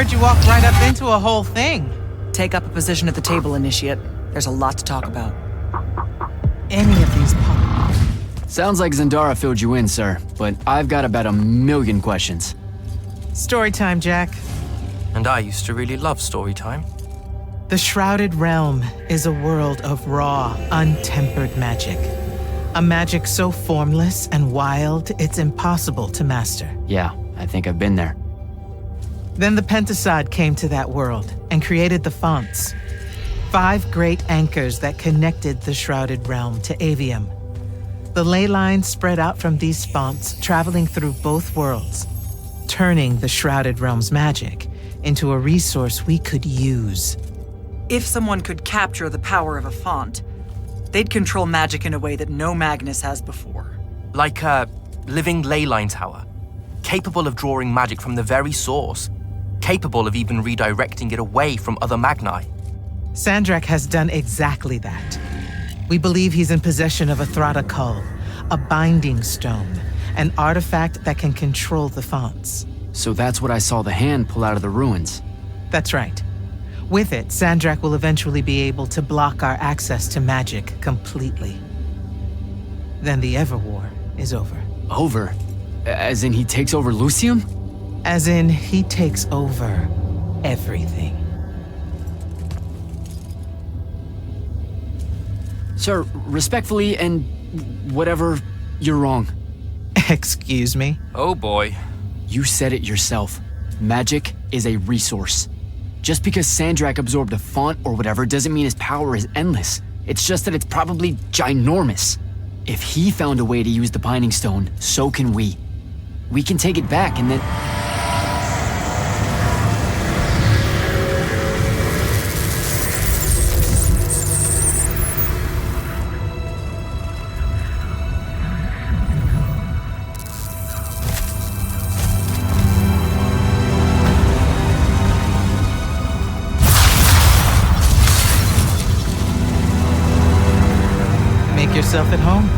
heard you walked right up into a whole thing. Take up a position at the table, Initiate. There's a lot to talk about. Any of these Sounds like Zendara filled you in, sir, but I've got about 1,000,000 questions. Story time, Jack. And I used to really love story time. The Shrouded Realm is a world of raw, untempered magic. A magic so formless and wild, it's impossible to master. Yeah, I think I've been there. Then the Pentasod came to that world and created the fonts. 5 great anchors that connected the Shrouded Realm to Avium. The ley lines spread out from these fonts, traveling through both worlds, turning the Shrouded Realm's magic into a resource we could use. If someone could capture the power of a font, they'd control magic in a way that no Magnus has before. Like a living ley line tower, capable of drawing magic from the very source, capable of even redirecting it away from other Magni. Sandrak has done exactly that. We believe he's in possession of a Thrata Cull, a binding stone, an artifact that can control the fonts. So that's what I saw the hand pull out of the ruins. That's right. With it, Sandrak will eventually be able to block our access to magic completely. Then the Everwar is over. Over? As in he takes over Lucium? As in, he takes over everything. Sir, respectfully and whatever, you're wrong. Excuse me? Oh boy. You said it yourself. Magic is a resource. Just because Sandrak absorbed a font or whatever doesn't mean his power is endless. It's just that it's probably ginormous. If he found a way to use the Binding Stone, so can we. We can take it back and then... Make yourself at home.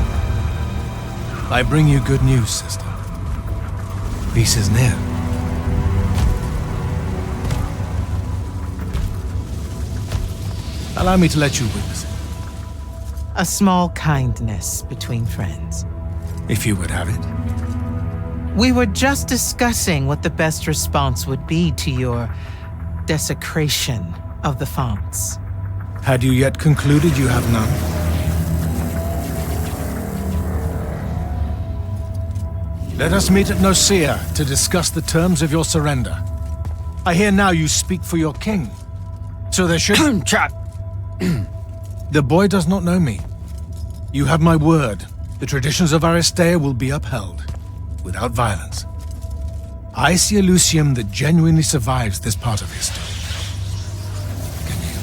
I bring you good news, sister. Peace is near. Allow me to let you witness it, A small kindness between friends. if you would have it. We were just discussing what the best response would be to your desecration of the fonts. Had you yet concluded you have none? Let us meet at Nicaea to discuss the terms of your surrender. I hear now you speak for your king. So there should... Trap! The boy does not know me. You have my word. The traditions of Aristea will be upheld, without violence. I see a Lucium that genuinely survives this part of history. Can you?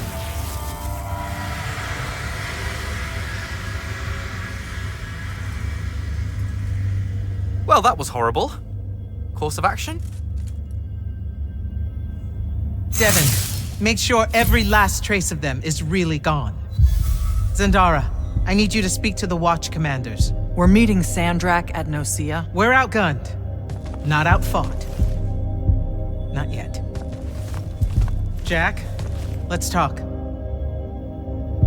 Well, that was horrible. Course of action? Devin, make sure every last trace of them is really gone. Zendara, I need you to speak to the Watch commanders. We're meeting Sandrak at Nicaea. We're outgunned, not outfought. Not yet. Jack, let's talk.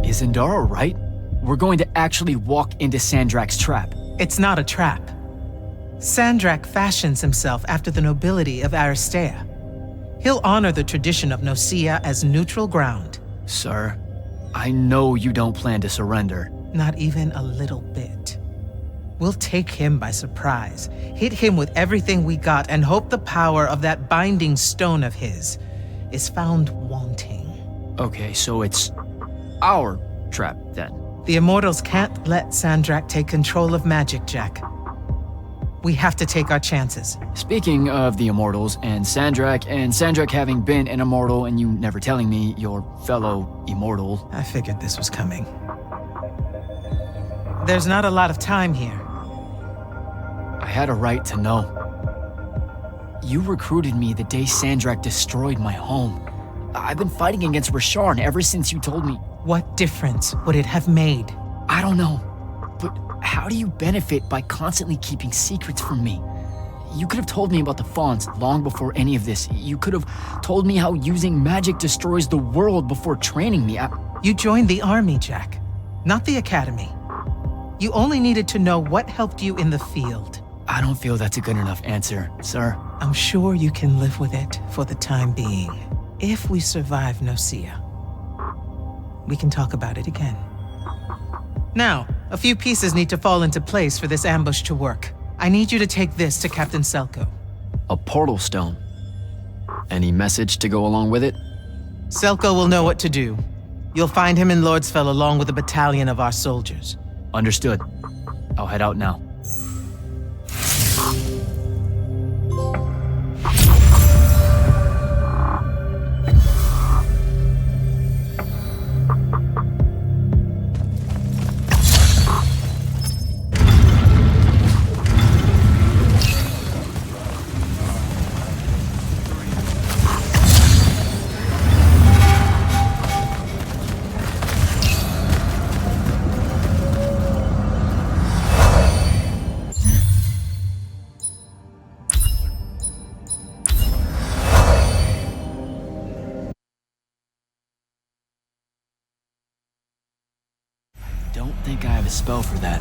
Is Zendara right? We're going to actually walk into Sandrak's trap. It's not a trap. Sandrak fashions himself after the nobility of Aristea. He'll honor the tradition of Nicaea as neutral ground. Sir, I know you don't plan to surrender. Not even a little bit. We'll take him by surprise, hit him with everything we got, and hope the power of that binding stone of his is found wanting. Okay, so it's our trap then. The Immortals can't let Sandrak take control of magic, Jack. We have to take our chances. Speaking of the Immortals and Sandrak having been an Immortal and you never telling me your fellow Immortal. I figured this was coming. There's not a lot of time here. I had a right to know. You recruited me the day Sandrak destroyed my home. I've been fighting against Rasharn ever since you told me. What difference would it have made? I don't know, but how do you benefit by constantly keeping secrets from me? You could have told me about the fonts long before any of this. You could have told me how using magic destroys the world before training me. You joined the army, Jack, not the academy. You only needed to know what helped you in the field. I don't feel that's a good enough answer, sir. I'm sure you can live with it for the time being. If we survive Nicaea, we can talk about it again. Now, a few pieces need to fall into place for this ambush to work. I need you to take this to Captain Selko. A portal stone. Any message to go along with it? Selko will know what to do. You'll find him in Lordsfell along with a battalion of our soldiers. Understood. I'll head out now. Don't think I have a spell for that.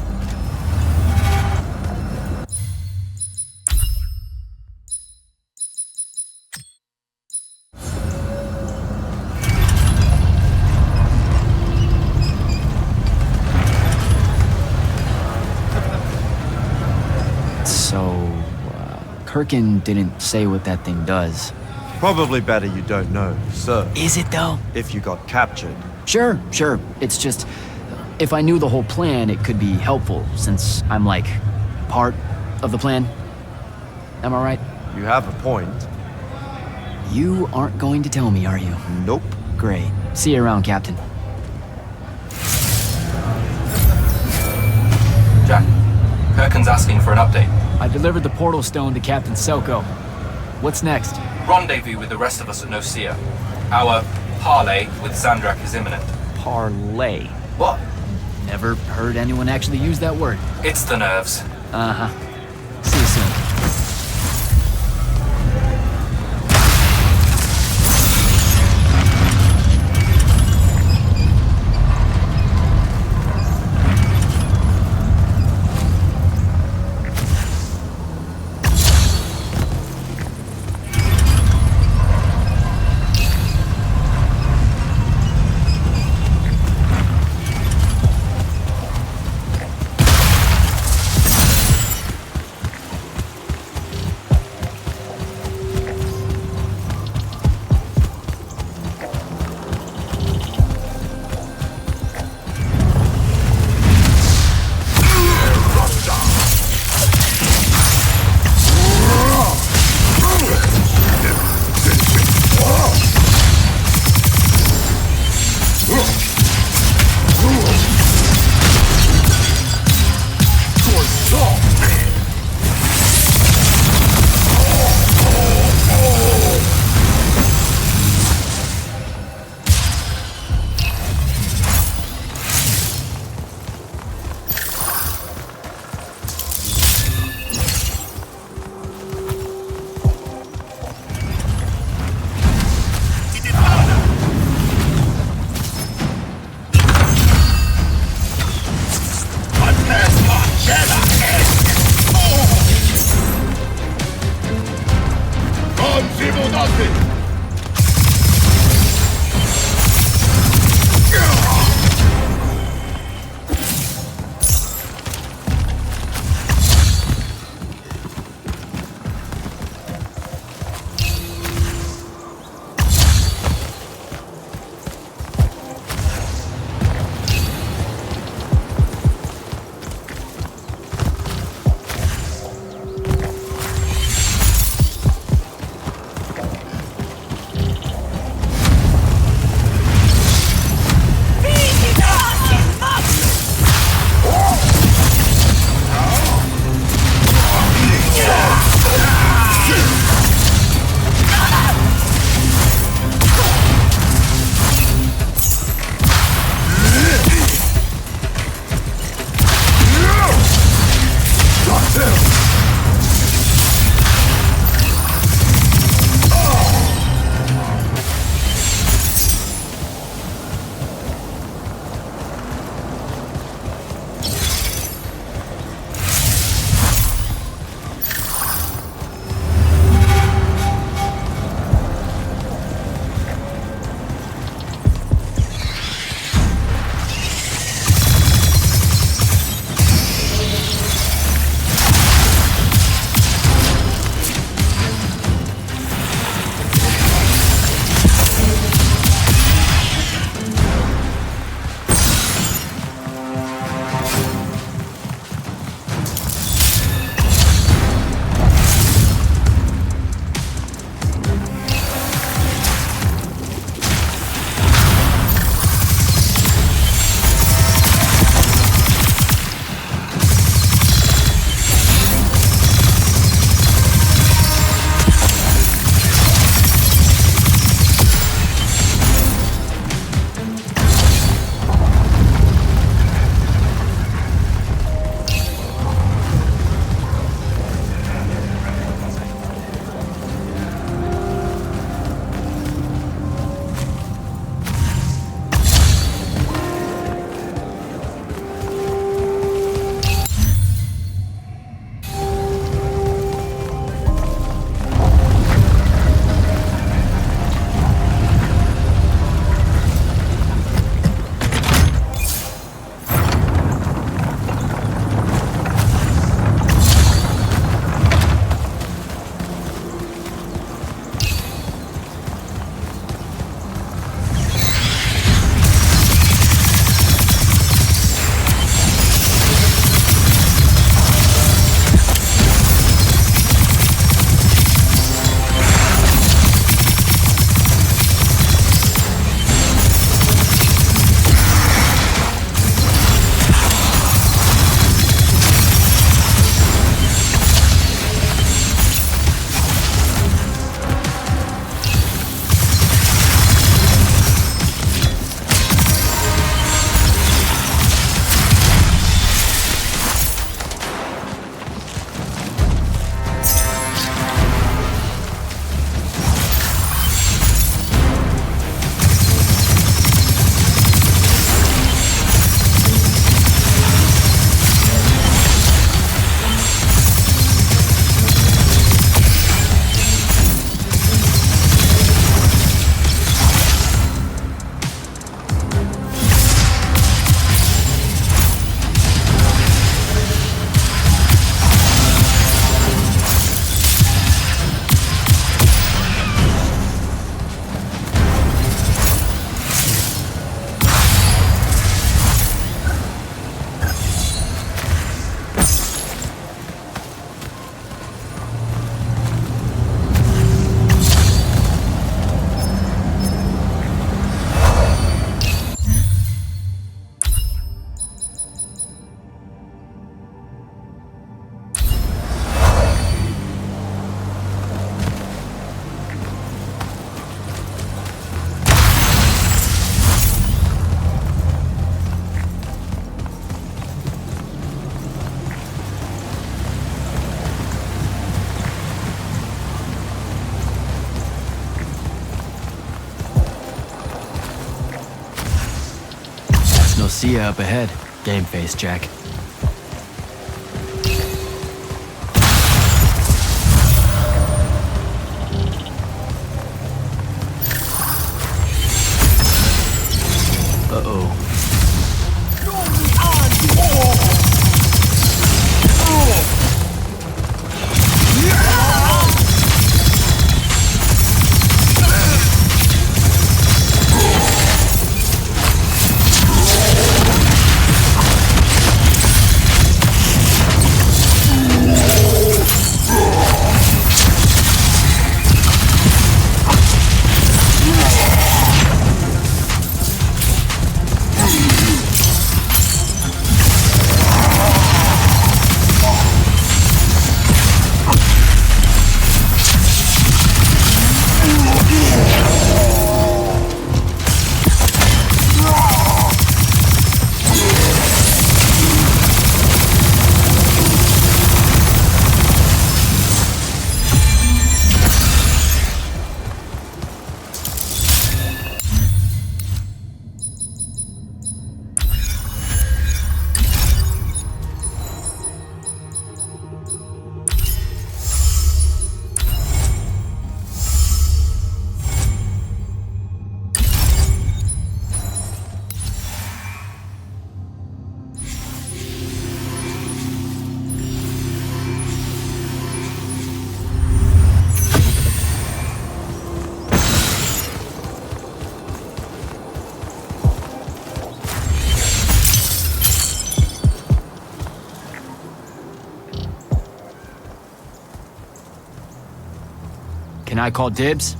So, Kirkin didn't say what that thing does. Probably better you don't know, sir. Is it though? If you got captured. Sure. It's just, if I knew the whole plan, it could be helpful, since I'm like, part of the plan. Am I right? You have a point. You aren't going to tell me, are you? Nope. Great. See you around, Captain. Jack, Kirkin's asking for an update. I delivered the portal stone to Captain Selko. What's next? Rendezvous with the rest of us at Nicaea. Our parley with Sandrak is imminent. Parlay. What? Never heard anyone actually use that word. It's the nerves. Uh-huh. See you soon. They'll see you up ahead, game face Jack. Uh-oh. Can I call dibs?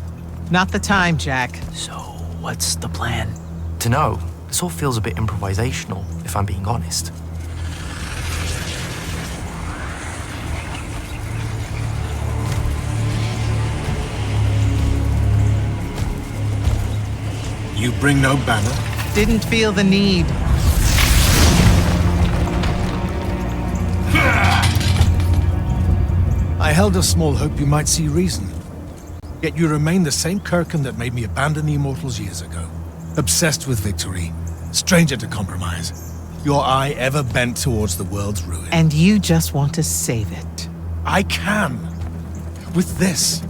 Not the time, Jack. So, what's the plan? Dunno. This all feels a bit improvisational, if I'm being honest. You bring no banner? Didn't feel the need. I held a small hope you might see reason. Yet you remain the same Kirkin that made me abandon the Immortals years ago. Obsessed with victory, stranger to compromise. Your eye ever bent towards the world's ruin. And you just want to save it. I can. With this.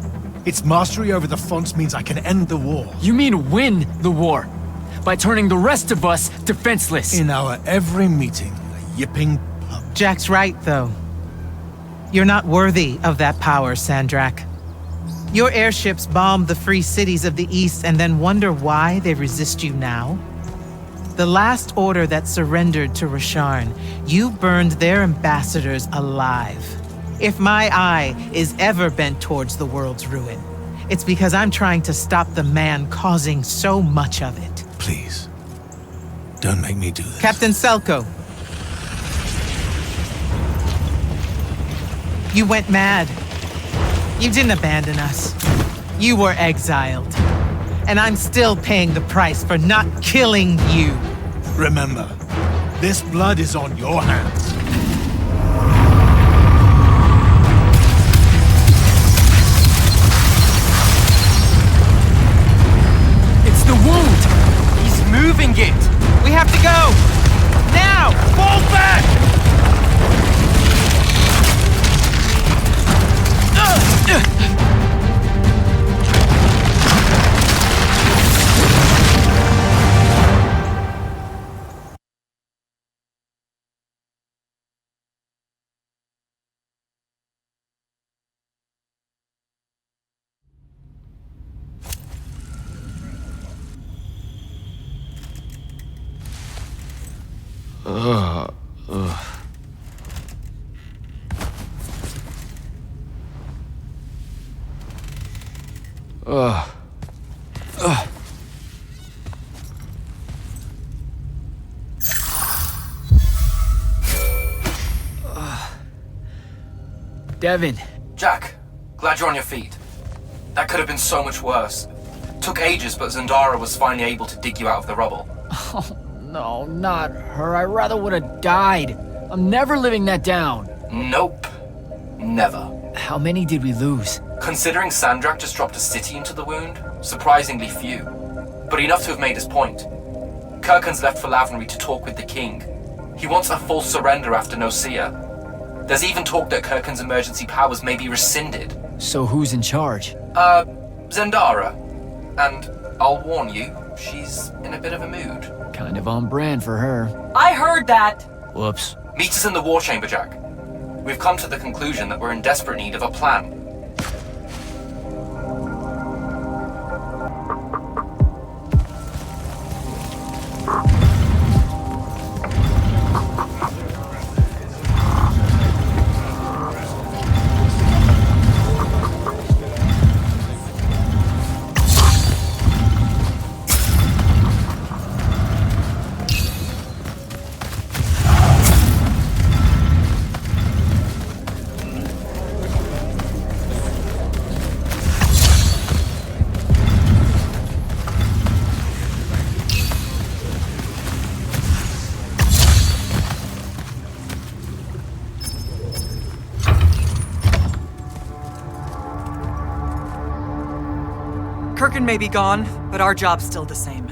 Its mastery over the fonts means I can end the war. You mean win the war? By turning the rest of us defenseless? In our every meeting, a yipping pub. Jack's right, though. You're not worthy of that power, Sandrak. Your airships bomb the free cities of the East and then wonder why they resist you now? The last order that surrendered to Rasharn, you burned their ambassadors alive. If my eye is ever bent towards the world's ruin, it's because I'm trying to stop the man causing so much of it. Please, don't make me do this. Captain Selko. You went mad. You didn't abandon us. You were exiled. And I'm still paying the price for not killing you. Remember, this blood is on your hands. It's the wound! He's moving it! We have to go! Now! Fall back! Devin. Jack, glad you're on your feet. That could have been so much worse. Took ages, but Zendara was finally able to dig you out of the rubble. Oh, no, not her. I rather would have died. I'm never living that down. Nope. Never. How many did we lose? Considering Sandrak just dropped a city into the wound, surprisingly few. But enough to have made his point. Kirkhan's left for Lavenry to talk with the king. He wants a full surrender after Nicaea. There's even talk that Kirkhan's emergency powers may be rescinded. So who's in charge? Zendara. And I'll warn you, she's in a bit of a mood. Kind of on brand for her. I heard that! Whoops. Meet us in the war chamber, Jack. We've come to the conclusion that we're in desperate need of a plan. Kirkhan may be gone, but our job's still the same.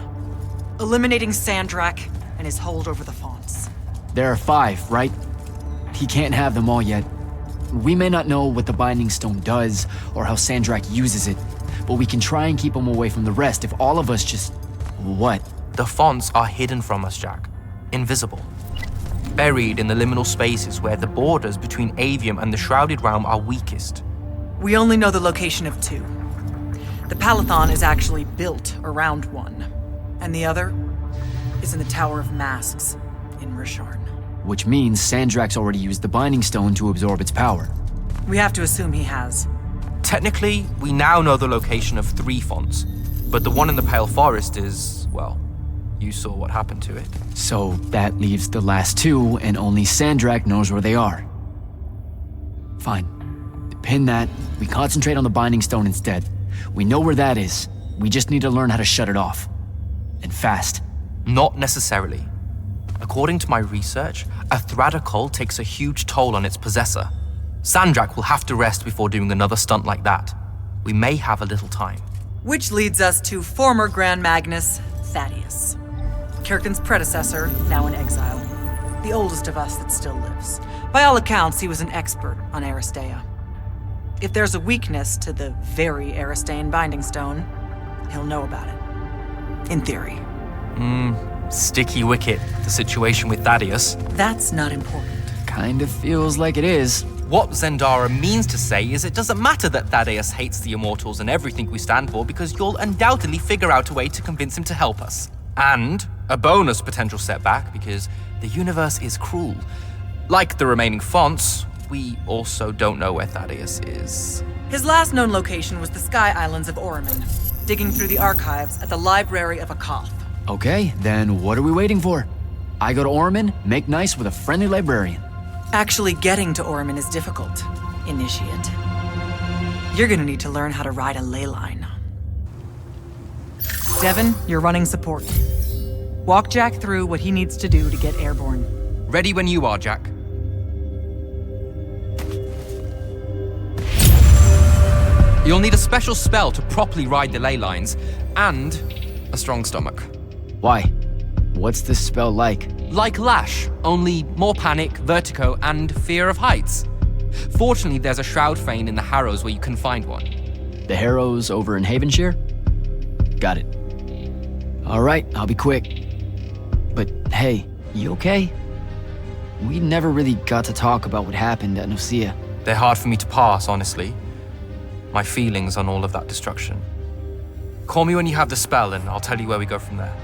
Eliminating Sandrak and his hold over the fonts. There are 5, right? He can't have them all yet. We may not know what the Binding Stone does, or how Sandrak uses it, but we can try and keep him away from the rest if all of us just... What? The fonts are hidden from us, Jack. Invisible. Buried in the liminal spaces where the borders between Avium and the Shrouded Realm are weakest. We only know the location of 2. The Palathon is actually built around one, and the other is in the Tower of Masks in Risharn. Which means Sandrak's already used the Binding Stone to absorb its power. We have to assume he has. Technically, we now know the location of 3 fonts, but the one in the Pale Forest is, well, you saw what happened to it. So that leaves the last 2, and only Sandrak knows where they are. Fine. Pin that. We concentrate on the Binding Stone instead. We know where that is. We just need to learn how to shut it off. And fast. Not necessarily. According to my research, a Thradda cull takes a huge toll on its possessor. Sandrak will have to rest before doing another stunt like that. We may have a little time. Which leads us to former Grand Magnus, Thaddeus. Kirkhan's predecessor, now in exile. The oldest of us that still lives. By all accounts, he was an expert on Aristea. If there's a weakness to the very Aristean Binding Stone, he'll know about it. In theory. Sticky wicket, the situation with Thaddeus. That's not important. Kind of feels like it is. What Zendara means to say is it doesn't matter that Thaddeus hates the Immortals and everything we stand for, because you'll undoubtedly figure out a way to convince him to help us. And a bonus potential setback, because the universe is cruel. Like the remaining fonts, we also don't know where Thaddeus is. His last known location was the Sky Islands of Oraman, digging through the archives at the Library of Akoth. Okay, then what are we waiting for? I go to Oraman, make nice with a friendly librarian. Actually getting to Oraman is difficult, Initiate. You're gonna need to learn how to ride a ley line. Devin, you're running support. Walk Jack through what he needs to do to get airborne. Ready when you are, Jack. You'll need a special spell to properly ride the ley lines, and a strong stomach. Why? What's this spell like? Like Lash, only more panic, vertigo, and fear of heights. Fortunately, there's a Shroud Fane in the Harrows where you can find one. The Harrows over in Havenshire? Got it. All right, I'll be quick. But hey, you okay? We never really got to talk about what happened at Nicaea. They're hard for me to pass, honestly. My feelings on all of that destruction. Call me when you have the spell and I'll tell you where we go from there.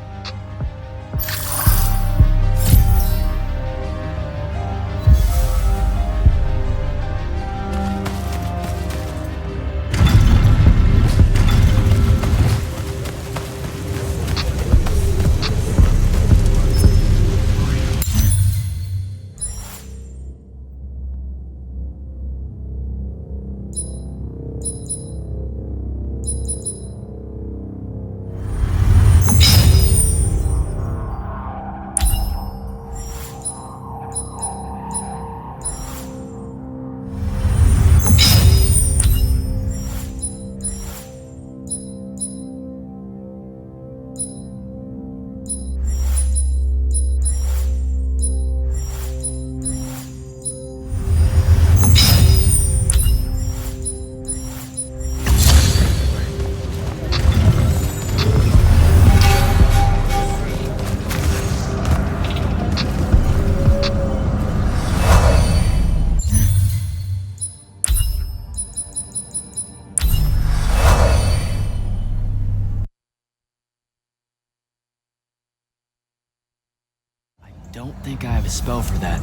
don't think I have a spell for that.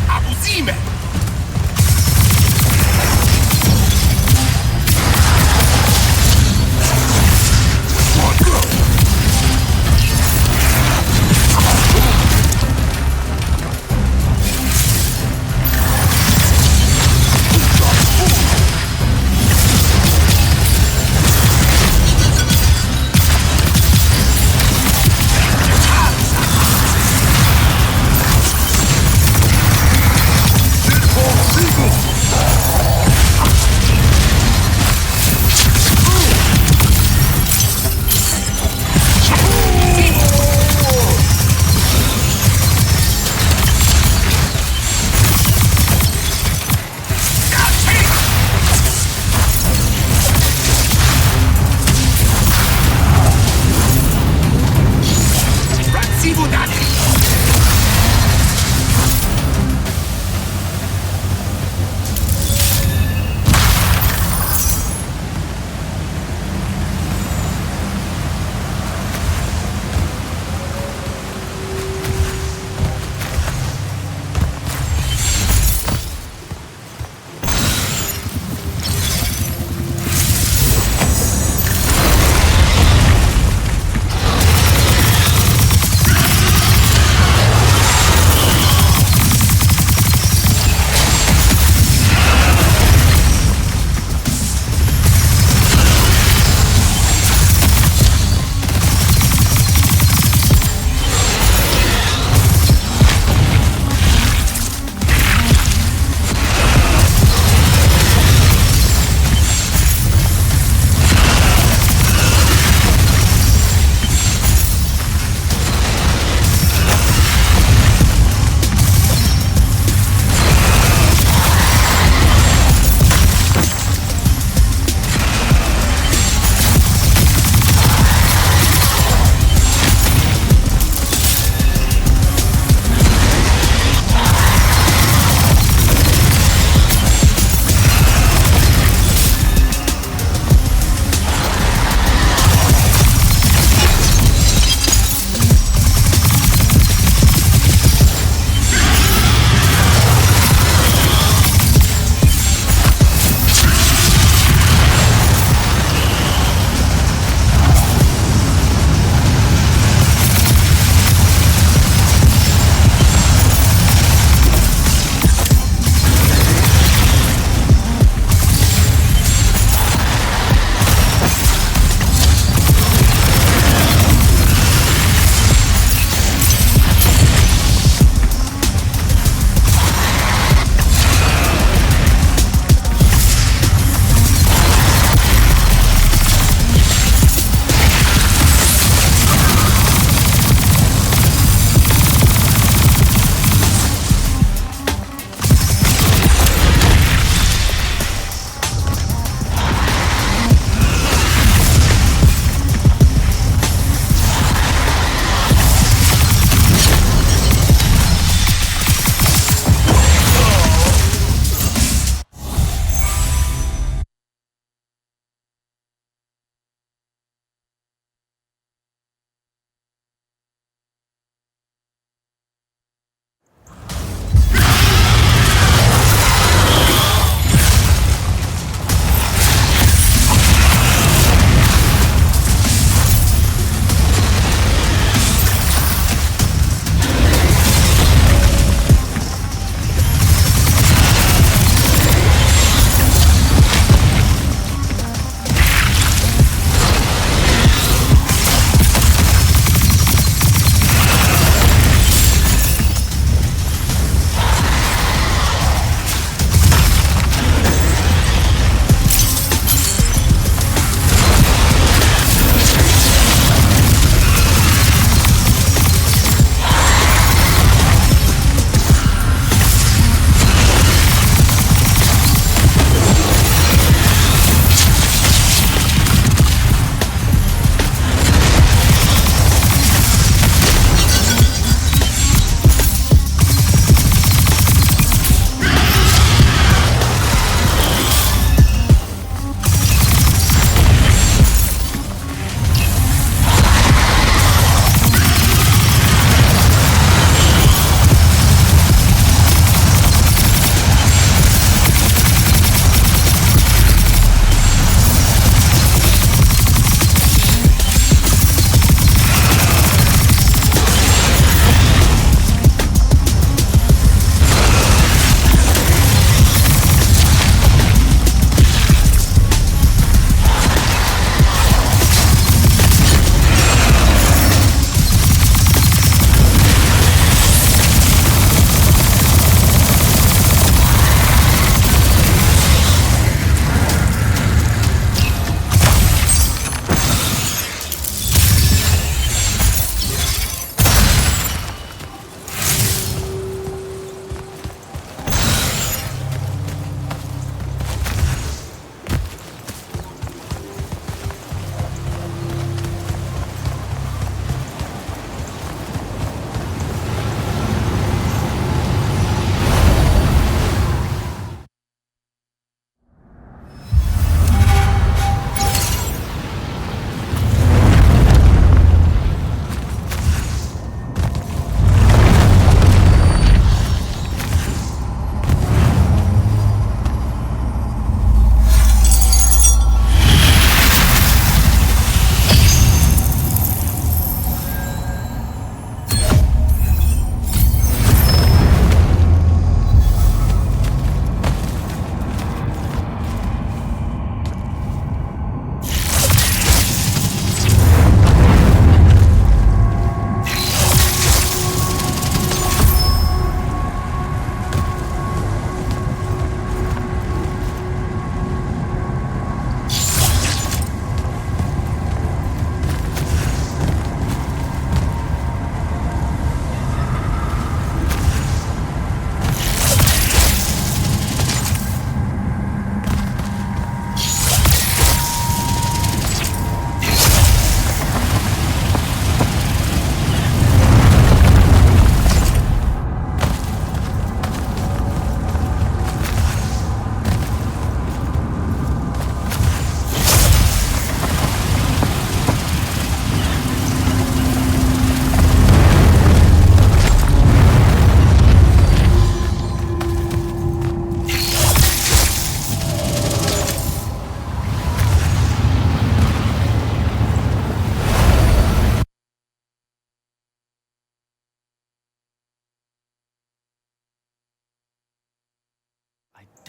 Abusime!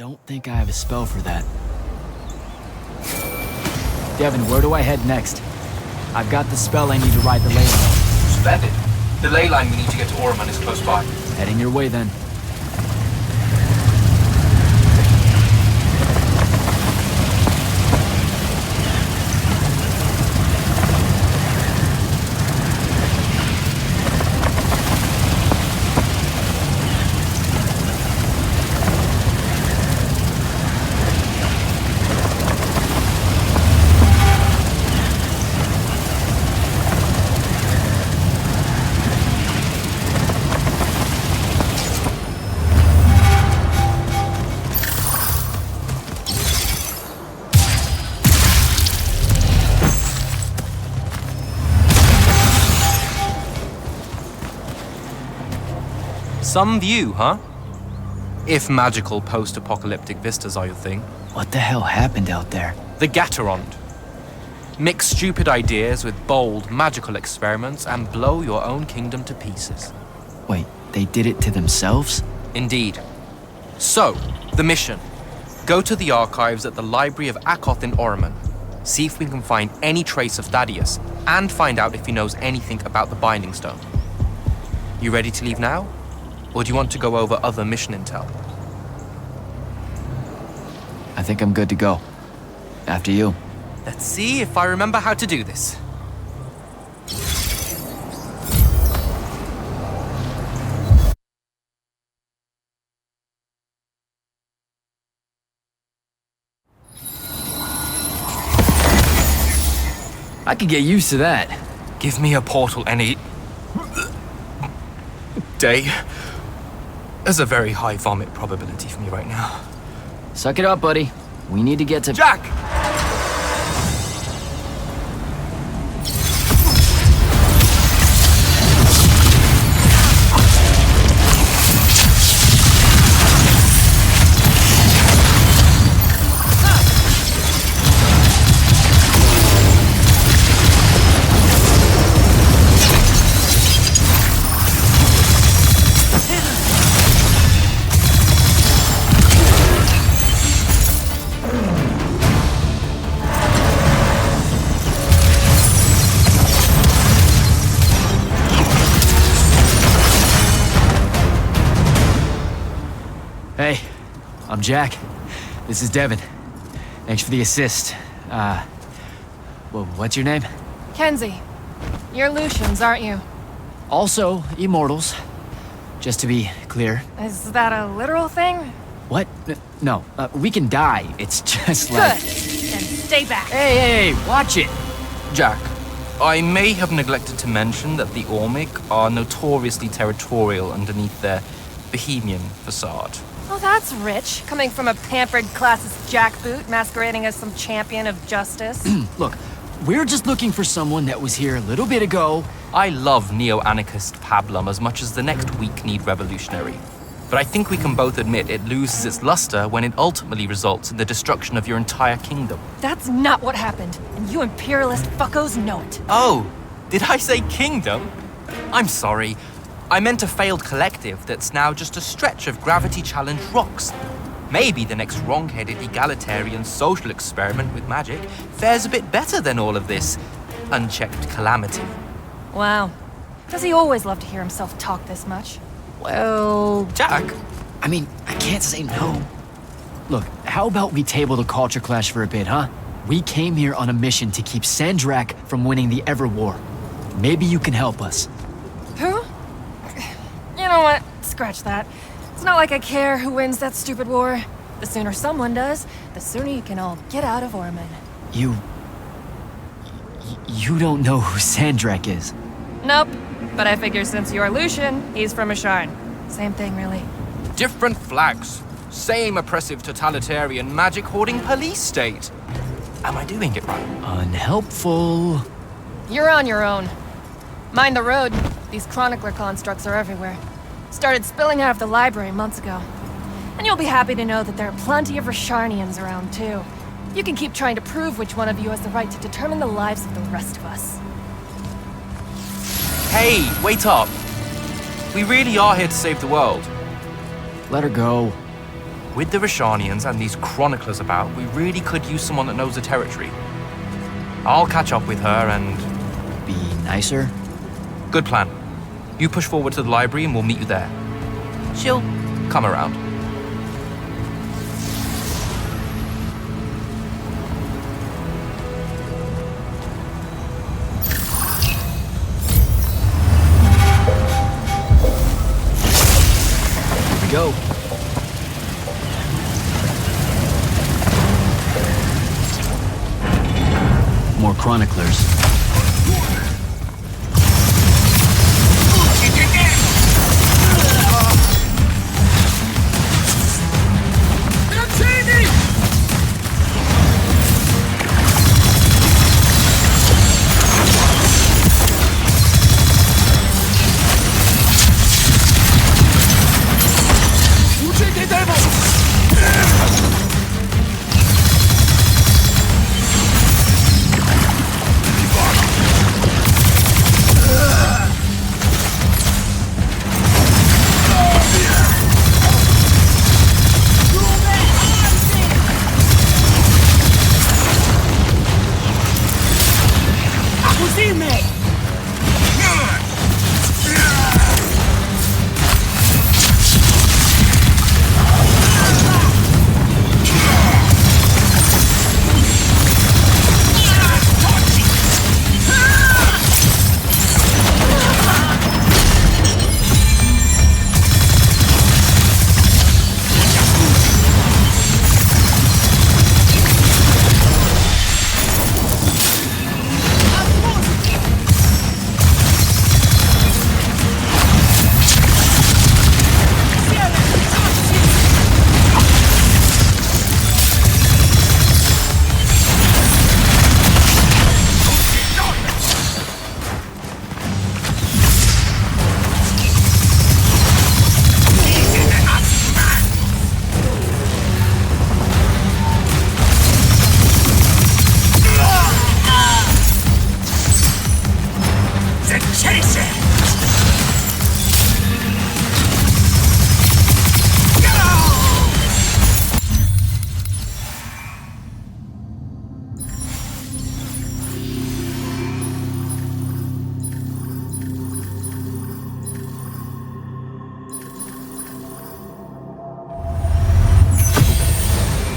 don't think I have a spell for that. Devin, where do I head next? I've got the spell I need to ride the ley line. Splendid. The ley line we need to get to Orman is close by. Heading your way then. Some view, huh? If magical post-apocalyptic vistas are your thing. What the hell happened out there? The Gatorond. Mix stupid ideas with bold, magical experiments and blow your own kingdom to pieces. Wait, they did it to themselves? Indeed. So, the mission. Go to the archives at the Library of Akoth in Orman. See if we can find any trace of Thaddeus, and find out if he knows anything about the Binding Stone. You ready to leave now? Or do you want to go over other mission intel? I think I'm good to go. After you. Let's see if I remember how to do this. I could get used to that. Give me a portal any day. There's a very high vomit probability for me right now. Suck it up, buddy. We need to get to... Jack! Hey, I'm Jack. This is Devin. Thanks for the assist. Well, what's your name? Kenzie. You're Lucians, aren't you? Also, Immortals. Just to be clear. Is that a literal thing? What? No, we can die. It's just Good. like... Then stay back. Hey, watch it! Jack, I may have neglected to mention that the Ormic are notoriously territorial underneath their bohemian facade. Oh, that's rich. Coming from a pampered classist jackboot masquerading as some champion of justice. Look, we're just looking for someone that was here a little bit ago. I love neo-anarchist pablum as much as the next weak-kneed revolutionary. But I think we can both admit it loses its luster when it ultimately results in the destruction of your entire kingdom. That's not what happened, and you imperialist fuckos know it. Oh, did I say kingdom? I'm sorry. I meant a failed collective that's now just a stretch of gravity-challenged rocks. Maybe the next wrong-headed egalitarian social experiment with magic fares a bit better than all of this unchecked calamity. Wow. Does he always love to hear himself talk this much? Well... Jack? I mean, I can't say no. Look, how about we table the culture clash for a bit, huh? We came here on a mission to keep Sandrak from winning the Ever War. Maybe you can help us. Who? You know what? Scratch that. It's not like I care who wins that stupid war. The sooner someone does, the sooner you can all get out of Orman. You don't know who Sandrak is? Nope. But I figure since you're Lucian, he's from Asharn. Same thing, really. Different flags. Same oppressive totalitarian magic-hoarding police state. Am I doing it right? Unhelpful. You're on your own. Mind the road. These chronicler constructs are everywhere. Started spilling out of the library months ago. And you'll be happy to know that there are plenty of Rasharnians around, too. You can keep trying to prove which one of you has the right to determine the lives of the rest of us. Hey, wait up. We really are here to save the world. Let her go. With the Rishanians and these chroniclers about, we really could use someone that knows the territory. I'll catch up with her and... Be nicer? Good plan. You push forward to the library and we'll meet you there. She'll come around. Here we go. More chroniclers.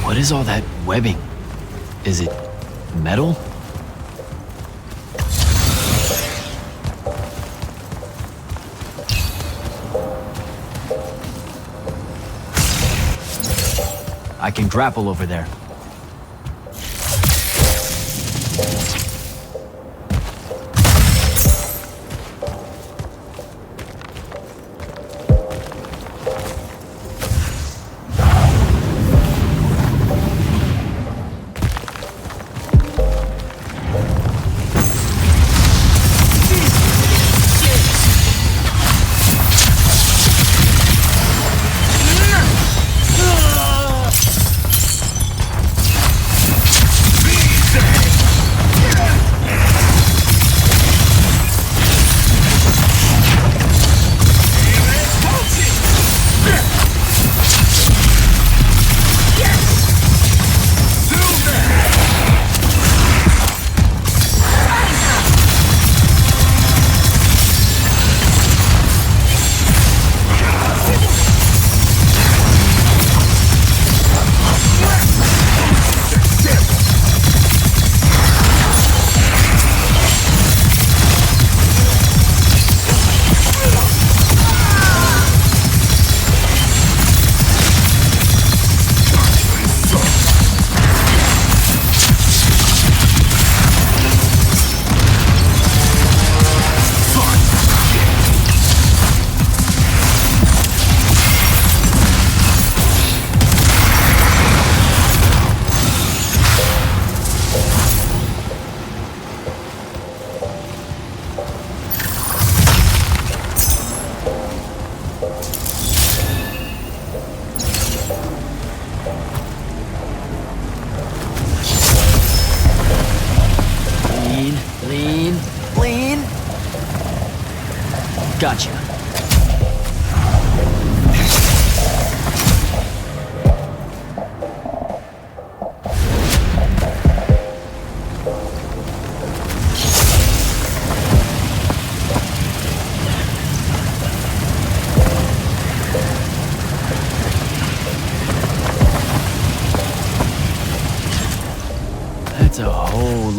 What is all that webbing? Is it metal? I can grapple over there. Lean. Gotcha.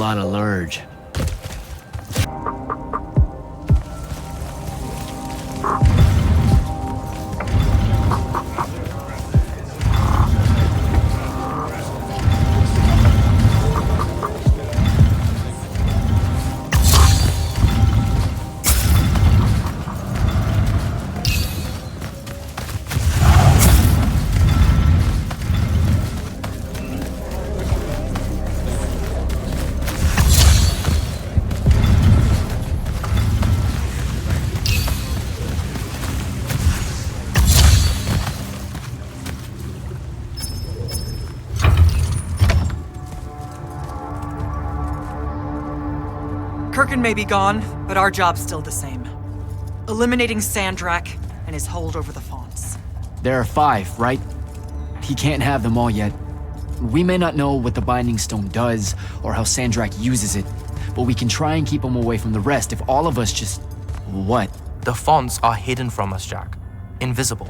lot of lurge. Kirkin may be gone, but our job's still the same. Eliminating Sandrak and his hold over the fonts. There are 5, right? He can't have them all yet. We may not know what the Binding Stone does, or how Sandrak uses it, but we can try and keep him away from the rest if all of us just... What? The fonts are hidden from us, Jack. Invisible.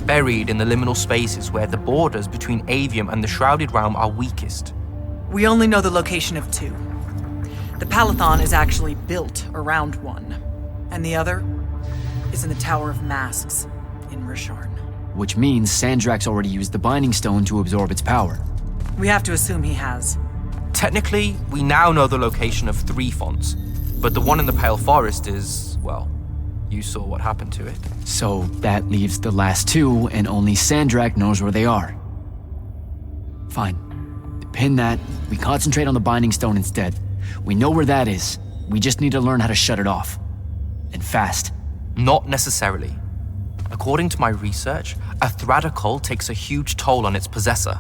Buried in the liminal spaces where the borders between Avium and the Shrouded Realm are weakest. We only know the location of 2. The Palathon is actually built around one, and the other is in the Tower of Masks in Risharn. Which means Sandrak's already used the Binding Stone to absorb its power. We have to assume he has. Technically, we now know the location of 3 fonts, but the one in the Pale Forest is, well, you saw what happened to it. So that leaves the last 2, and only Sandrak knows where they are. Fine. Pin that. We concentrate on the Binding Stone instead. We know where that is. We just need to learn how to shut it off. And fast. Not necessarily. According to my research, a Thradakul takes a huge toll on its possessor.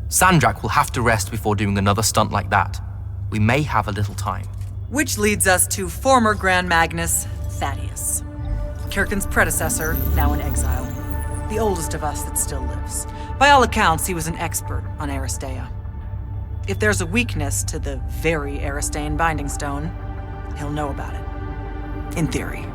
Sandrak will have to rest before doing another stunt like that. We may have a little time. Which leads us to former Grand Magnus, Thaddeus. Kirkin's predecessor, now in exile. The oldest of us that still lives. By all accounts, he was an expert on Aristea. If there's a weakness to the very Aristean Binding Stone, he'll know about it. In theory.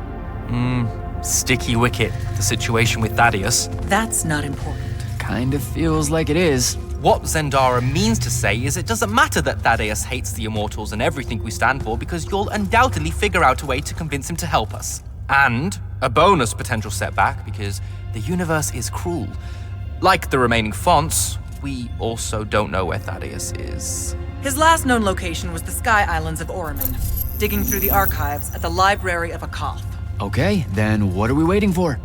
Sticky wicket, the situation with Thaddeus. That's not important. Kind of feels like it is. What Zendara means to say is it doesn't matter that Thaddeus hates the Immortals and everything we stand for, because you'll undoubtedly figure out a way to convince him to help us. And a bonus potential setback, because the universe is cruel. Like the remaining fonts, we also don't know where Thaddeus is. His last known location was the Sky Islands of Oriman, digging through the archives at the Library of Akoth. Okay, then what are we waiting for?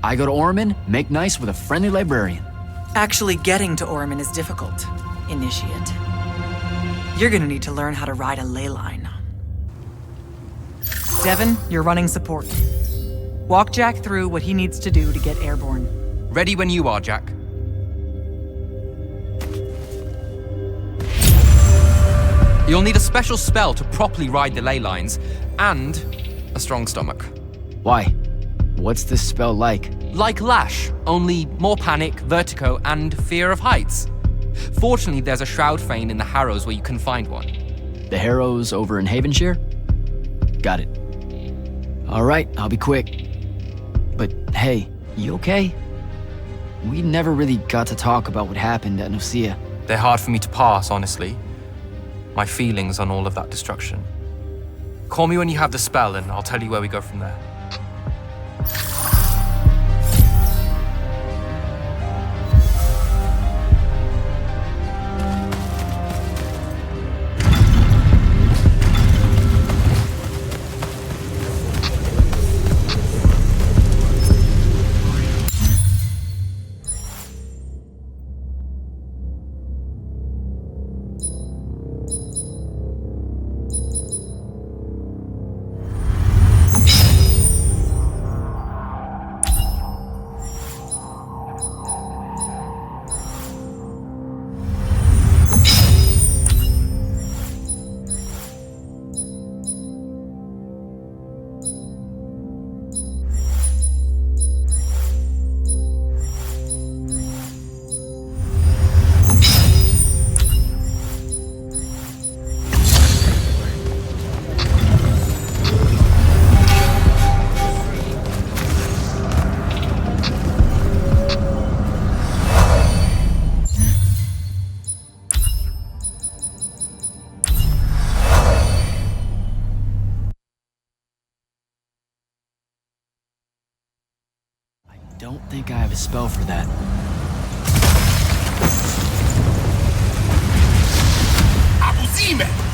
I go to Orman, make nice with a friendly librarian. Actually getting to Oriman is difficult, Initiate. You're gonna need to learn how to ride a ley line. Devin, you're running support. Walk Jack through what he needs to do to get airborne. Ready when you are, Jack. You'll need a special spell to properly ride the ley lines, and a strong stomach. Why? What's this spell like? Like Lash, only more panic, vertigo, and fear of heights. Fortunately, there's a Shroud Fane in the Harrows where you can find one. The Harrows over in Havenshire? Got it. All right, I'll be quick. But hey, you okay? We never really got to talk about what happened at Nicaea. They're hard for me to pass, honestly. My feelings on all of that destruction. Call me when you have the spell and I'll tell you where we go from there. think I have a spell for that. Abusime!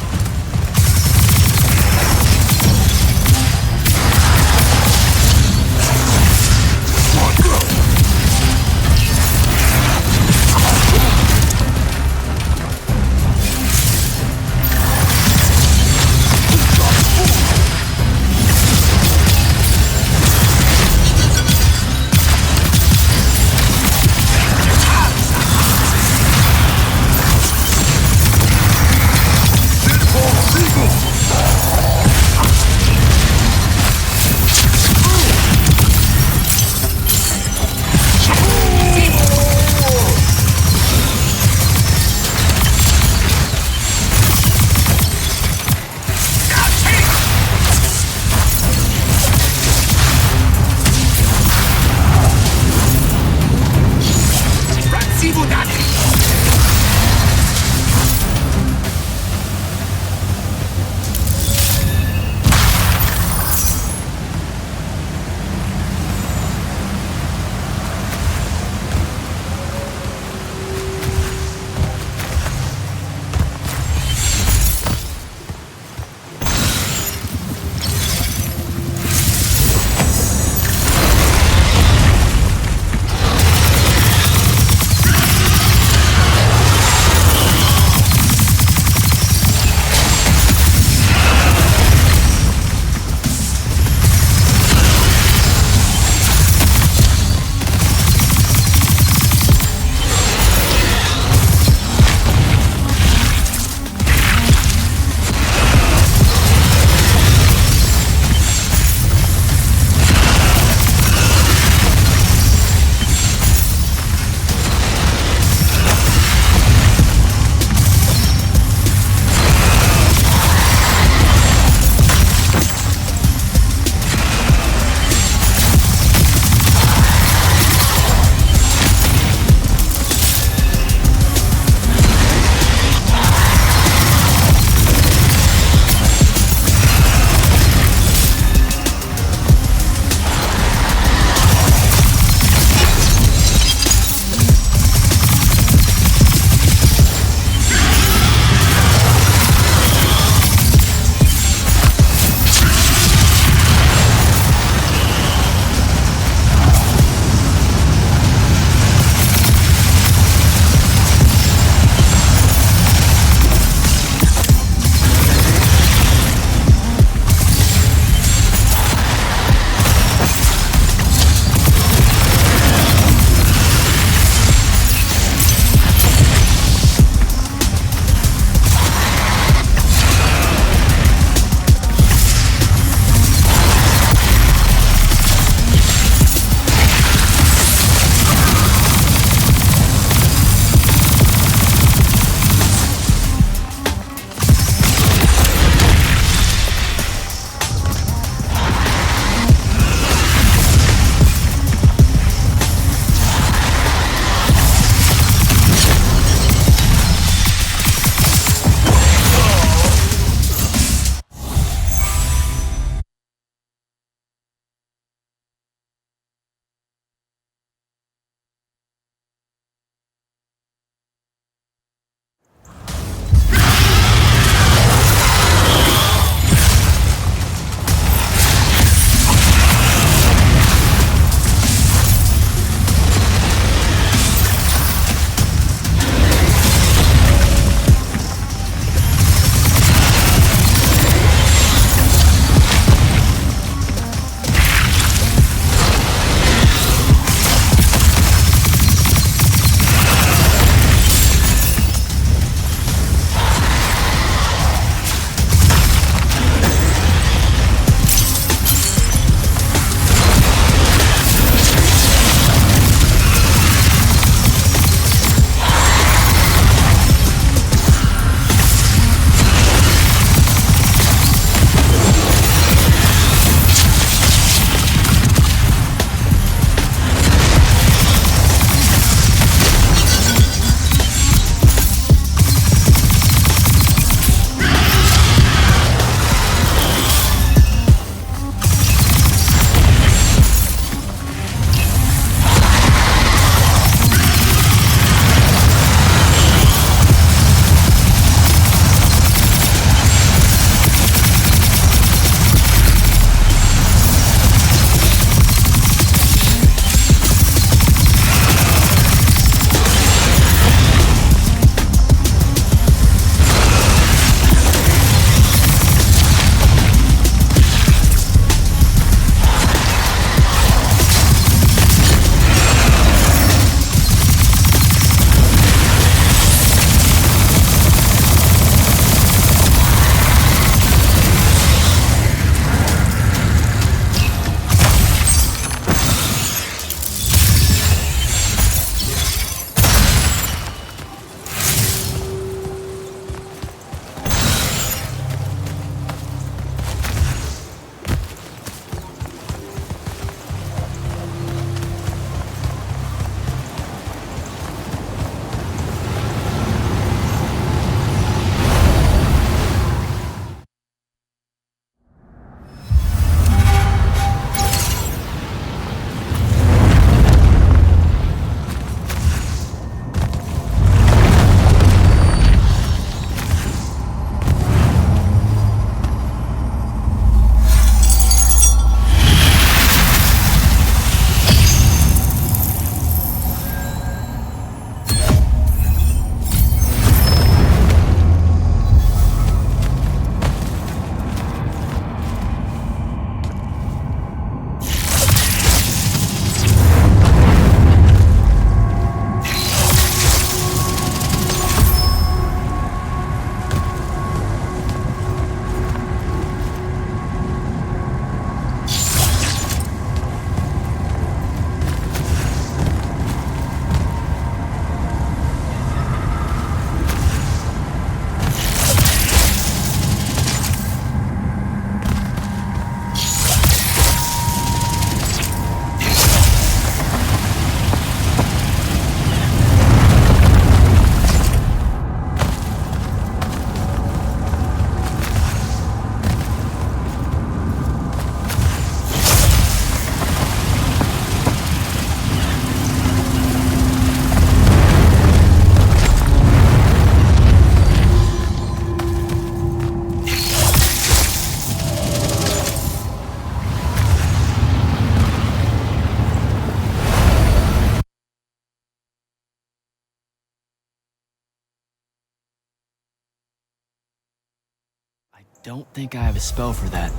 don't think I have a spell for that.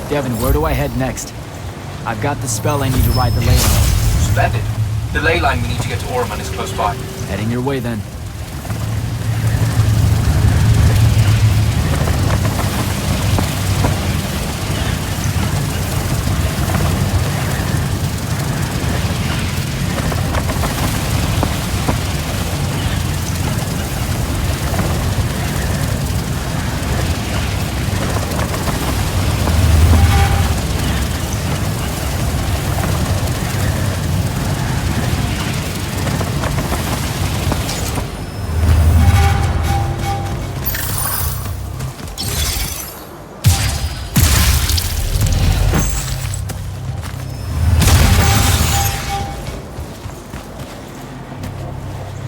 Devin, where do I head next? I've got the spell I need to ride the ley line. Splendid. The ley line we need to get to Orman is close by. Heading your way then.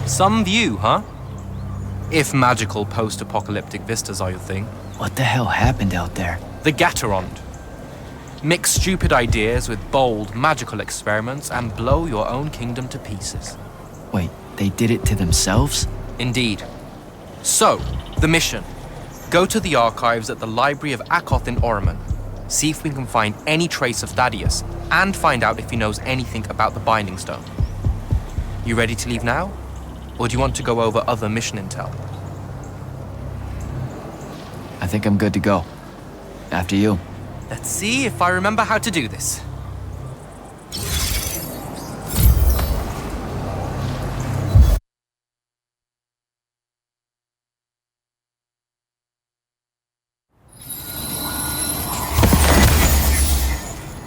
Some view, huh? If magical post-apocalyptic vistas are your thing. What the hell happened out there? The Gatorond. Mix stupid ideas with bold, magical experiments and blow your own kingdom to pieces. Wait, they did it to themselves? Indeed. So, the mission. Go to the archives at the Library of Akoth in Orman. See if we can find any trace of Thaddeus, and find out if he knows anything about the Binding Stone. You ready to leave now? Or do you want to go over other mission intel? I think I'm good to go. After you. Let's see if I remember how to do this.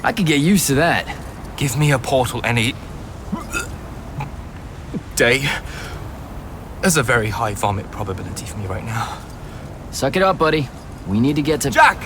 I could get used to that. Give me a portal any day. There's a very high vomit probability for me right now. Suck it up, buddy. We need to get to... Jack!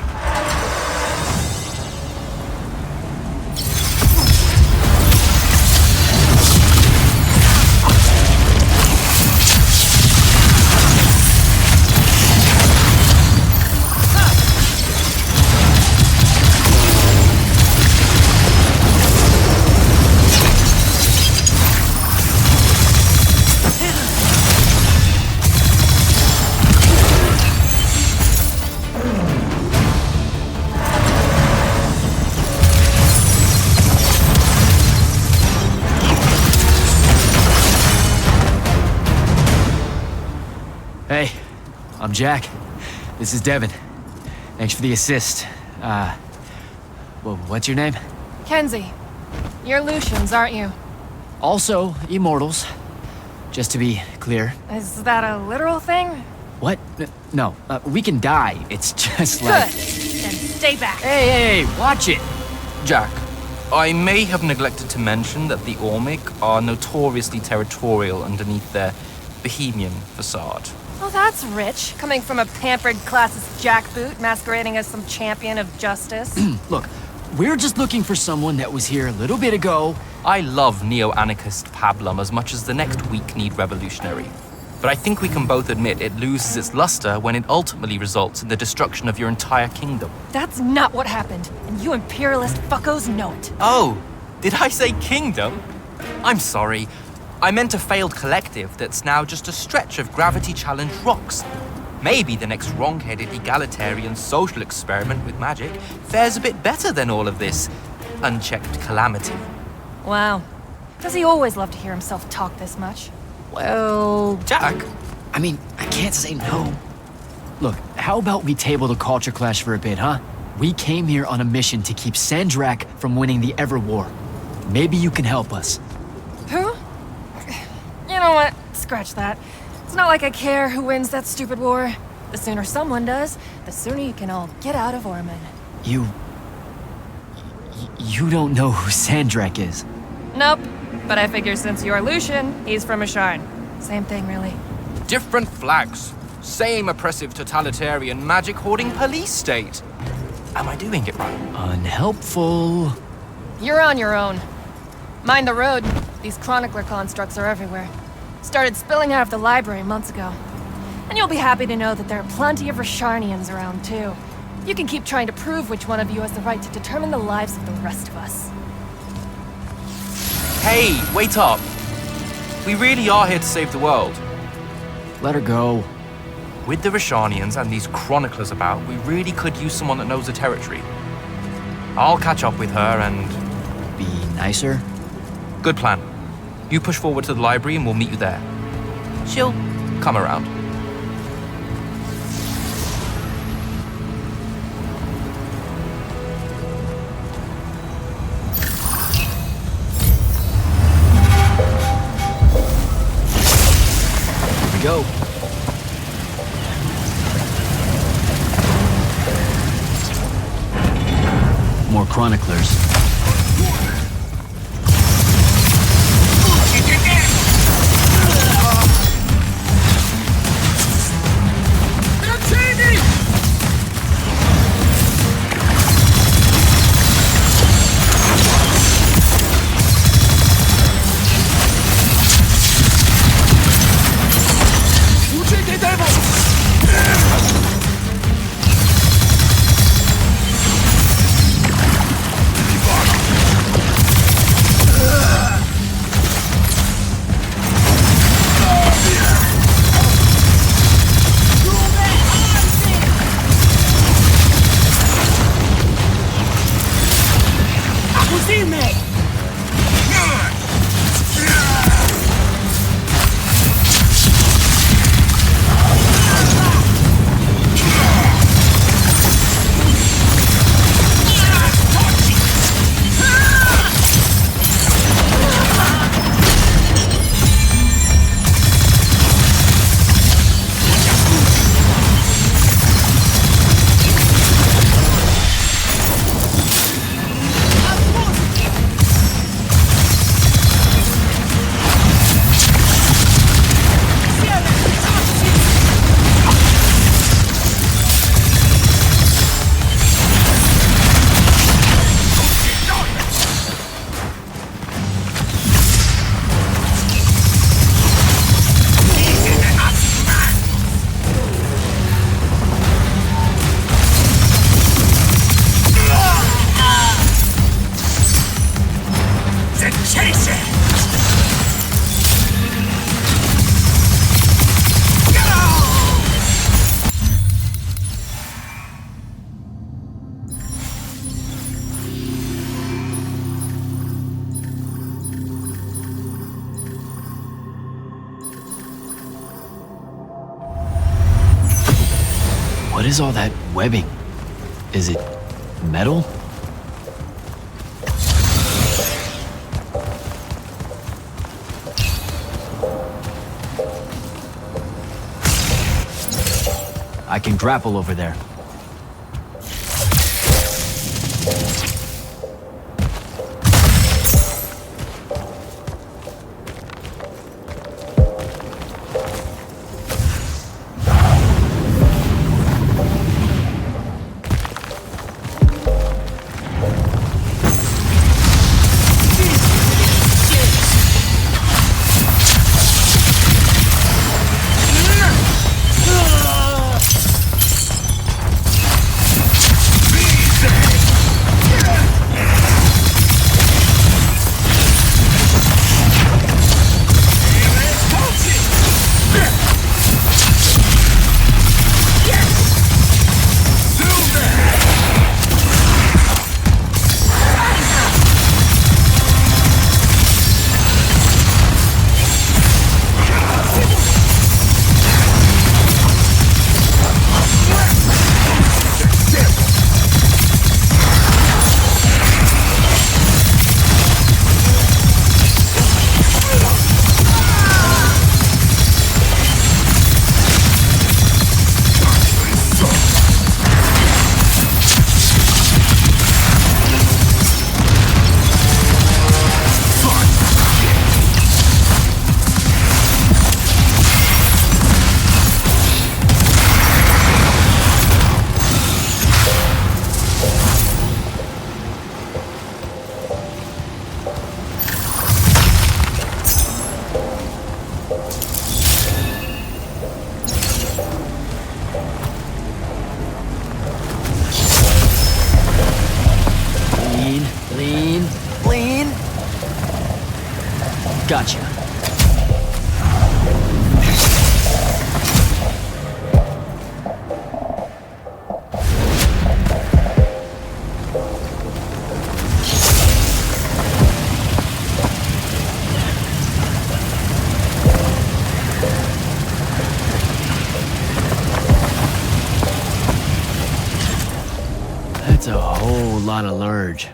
Hey, I'm Jack. This is Devin. Thanks for the assist. Well, what's your name? Kenzie. You're Lucians, aren't you? Also, immortals. Just to be clear. Is that a literal thing? What? No, we can die. It's just Good. like... Then stay back. Hey, watch it! Jack, I may have neglected to mention that the Ormic are notoriously territorial underneath their bohemian facade. Well, that's rich, coming from a pampered classist jackboot masquerading as some champion of justice. Look, we're just looking for someone that was here a little bit ago. I love neo-anarchist pablum as much as the next weak-kneed revolutionary. But I think we can both admit it loses its luster when it ultimately results in the destruction of your entire kingdom. That's not what happened, and you imperialist fuckos know it. Oh, did I say kingdom? I'm sorry. I meant a failed collective that's now just a stretch of gravity-challenged rocks. Maybe the next wrong-headed egalitarian social experiment with magic fares a bit better than all of this unchecked calamity. Wow. Does he always love to hear himself talk this much? Well... Jack? I mean, I can't say no. Look, how about we table the culture clash for a bit, huh? We came here on a mission to keep Sandrak from winning the Ever War. Maybe you can help us. Who? You know what? Scratch that. It's not like I care who wins that stupid war. The sooner someone does, the sooner you can all get out of Orman. You don't know who Sandrak is? Nope. But I figure since you're Lucian, he's from Asharn. Same thing, really. Different flags. Same oppressive totalitarian magic-hoarding police state. Am I doing it right? Unhelpful. You're on your own. Mind the road. These chronicler constructs are everywhere. Started spilling out of the library months ago. And you'll be happy to know that there are plenty of Rasharnians around, too. You can keep trying to prove which one of you has the right to determine the lives of the rest of us. Hey, wait up. We really are here to save the world. Let her go. With the Rashanians and these chroniclers about, we really could use someone that knows the territory. I'll catch up with her and... Be nicer? Good plan. You push forward to the library and we'll meet you there. She'll come around. Here we go. More chroniclers. What is all that webbing? Is it metal? I can grapple over there. Lean. Gotcha. That's a whole lot of lurge.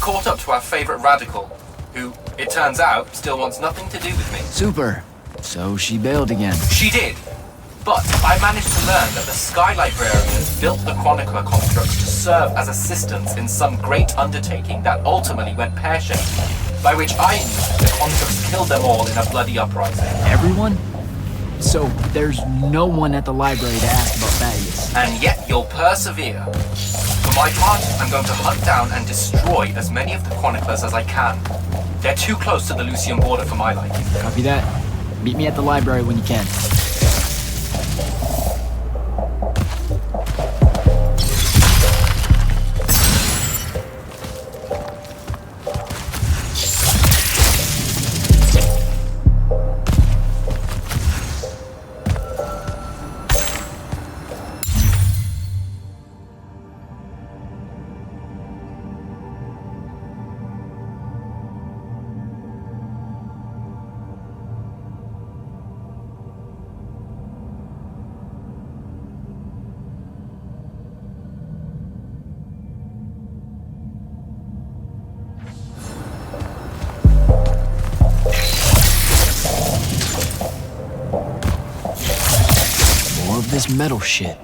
caught up to our favorite radical, who, it turns out, still wants nothing to do with me. Super. So she bailed again. She did. But I managed to learn that the Sky Librarians built the Chronicler constructs to serve as assistants in some great undertaking that ultimately went pear-shaped, by which I knew the constructs killed them all in a bloody uprising. Everyone? So there's no one at the library to ask about Thaddeus. And yet you'll persevere. For my part, I'm going to hunt down and destroy as many of the Chroniclers as I can. They're too close to the Lucian border for my liking. Copy that. Meet me at the library when you can. This metal shit.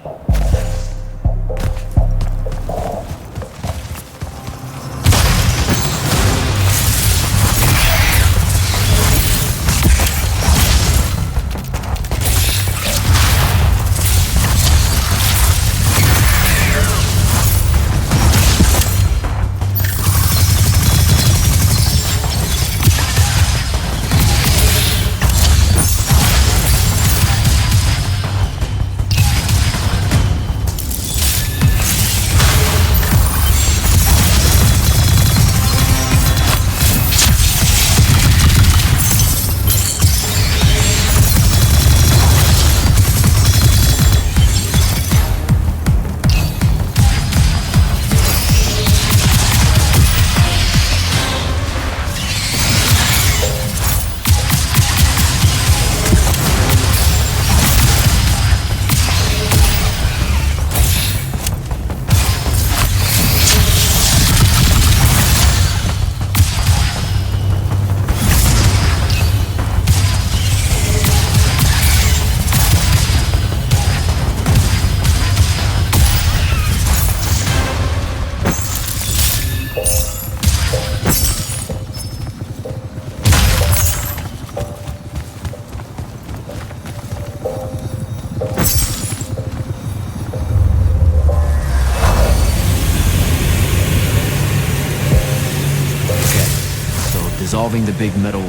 Resolving the big metal,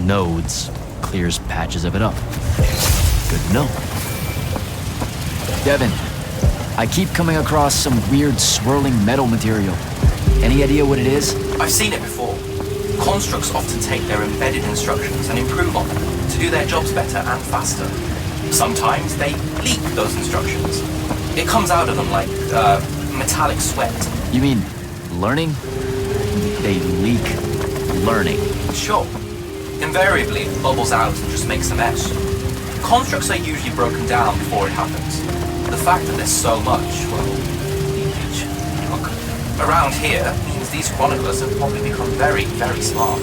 nodes clears patches of it up. Good to know. Devin, I keep coming across some weird swirling metal material. Any idea what it is? I've seen it before. Constructs often take their embedded instructions and improve on them to do their jobs better and faster. Sometimes they leak those instructions. It comes out of them like, metallic sweat. You mean learning? They leak learning. Sure. Invariably, it bubbles out and just makes a mess. Constructs are usually broken down before it happens. The fact that there's so much, well, leakage, look, around here means these chroniclers have probably become very, very smart.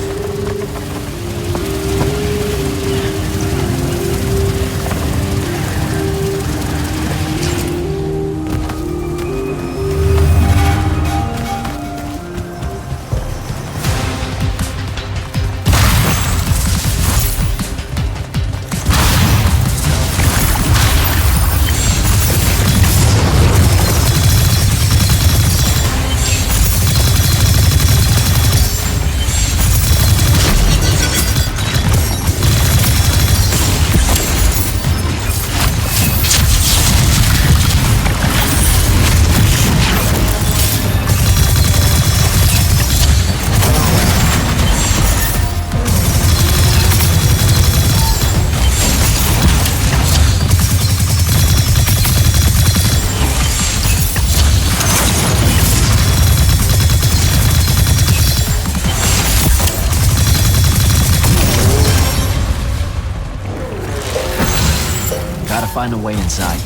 Find a way inside.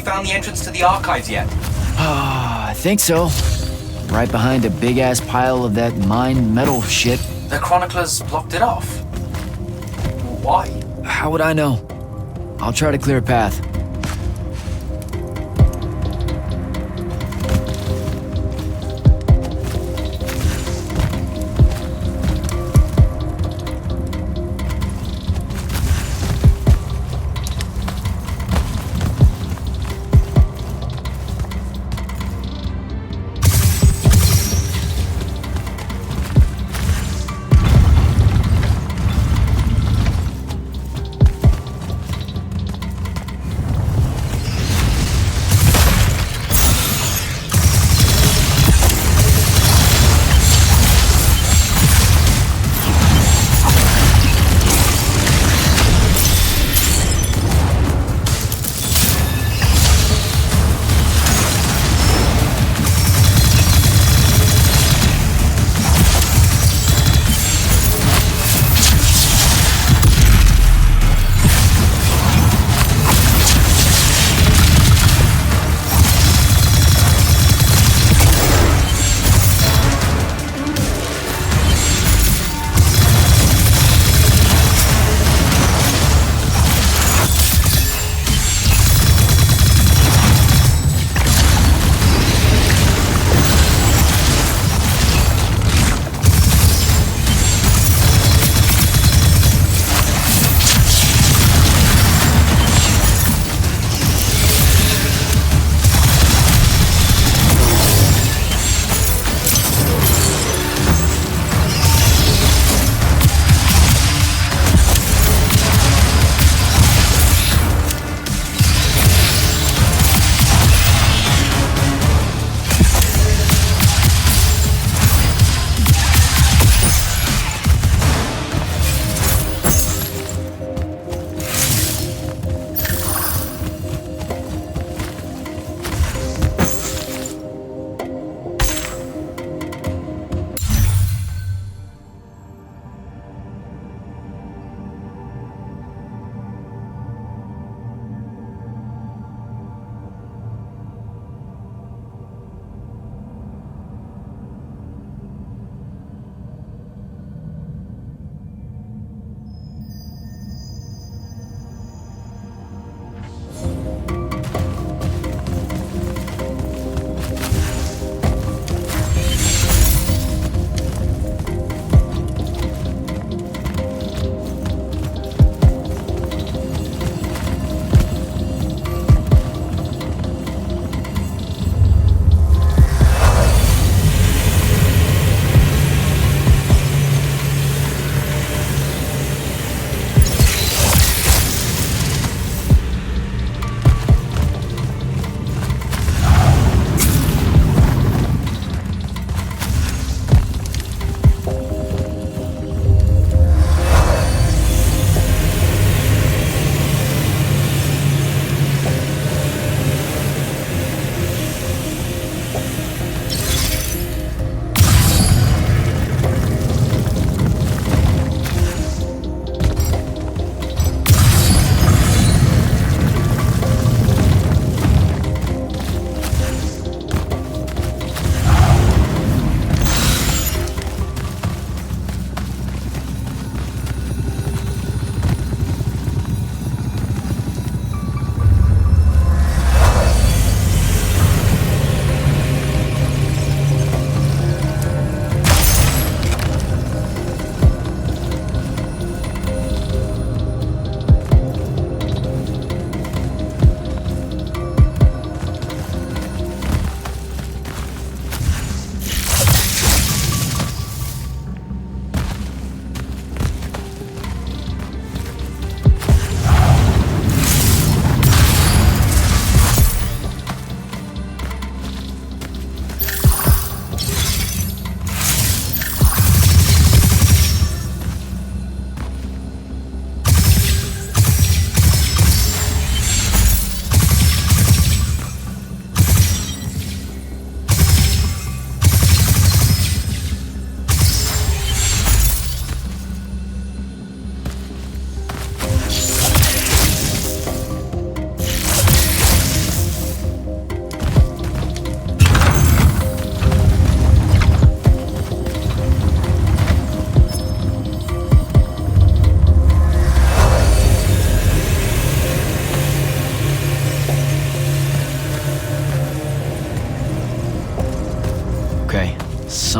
Found the entrance to the archives yet? I think so. Right behind a big-ass pile of that mined metal shit. The chroniclers blocked it off. Why? How would I know? I'll try to clear a path.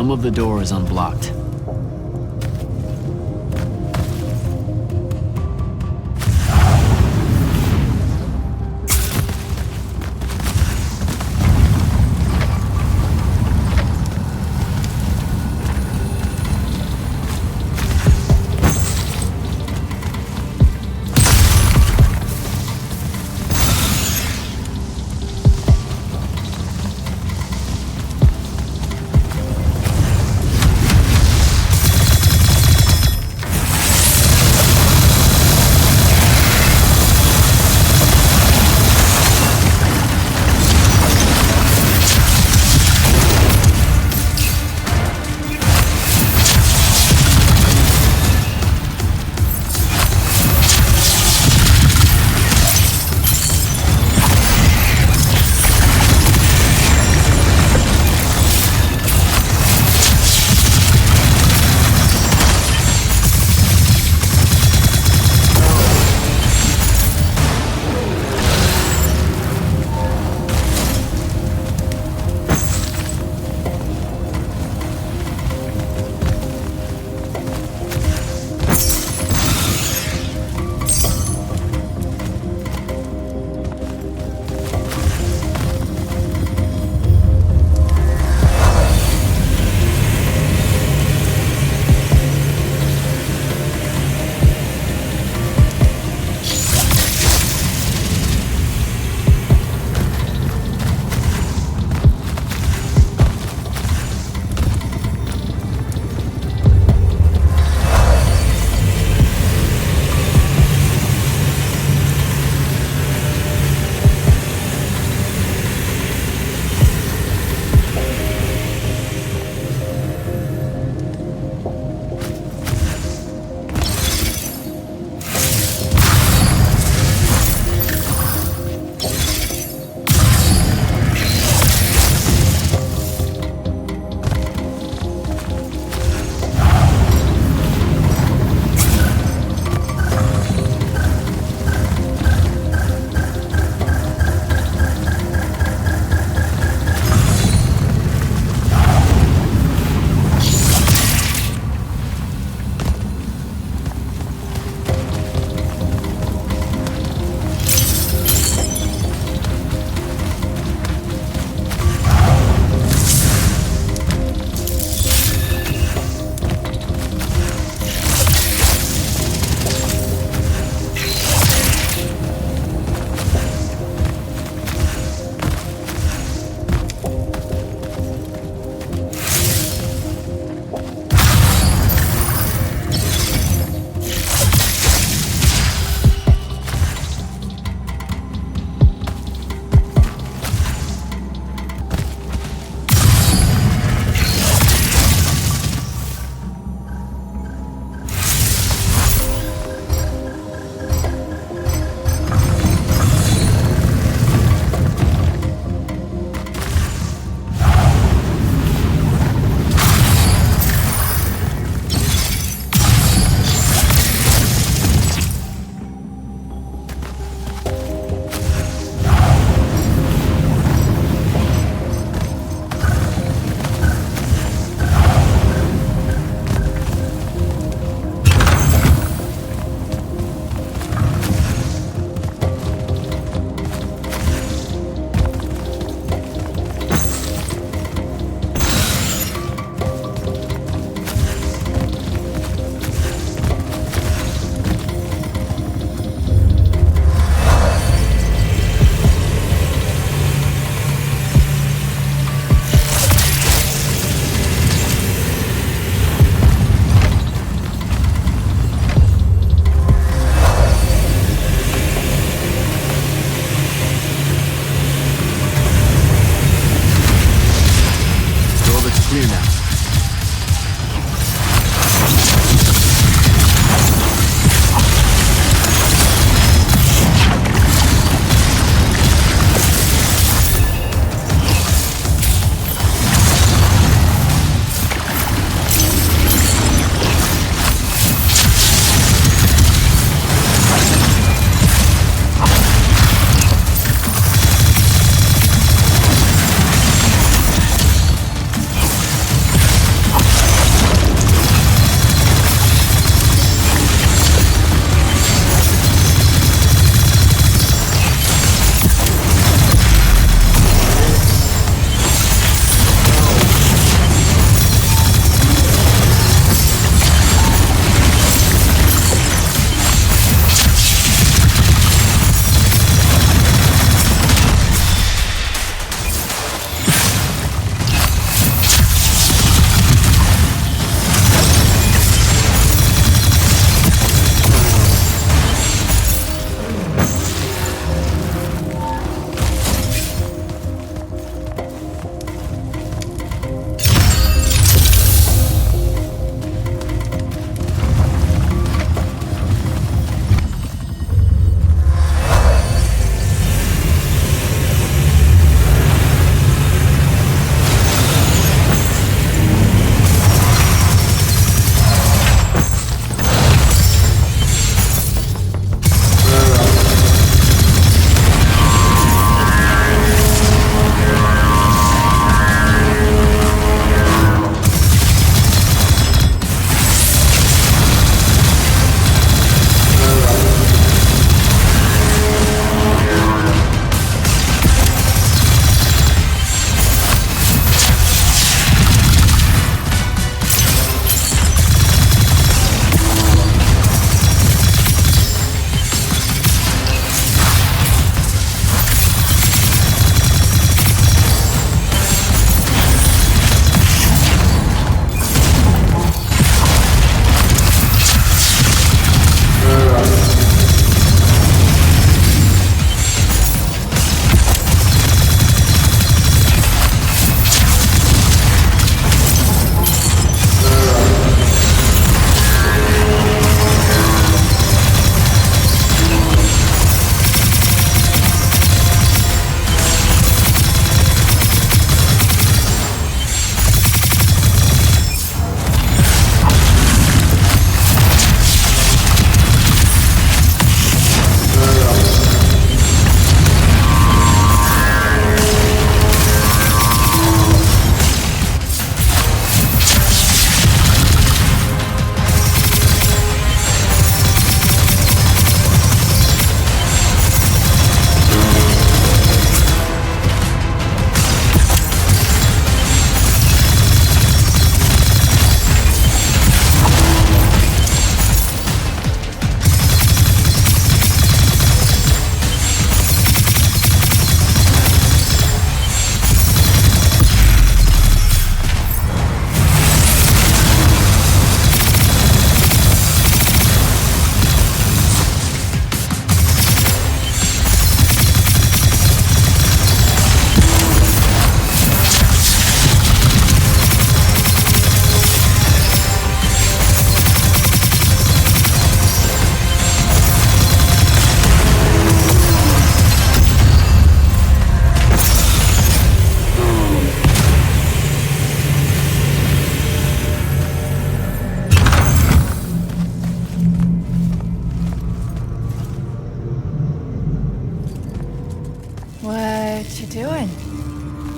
Some of the door is unblocked.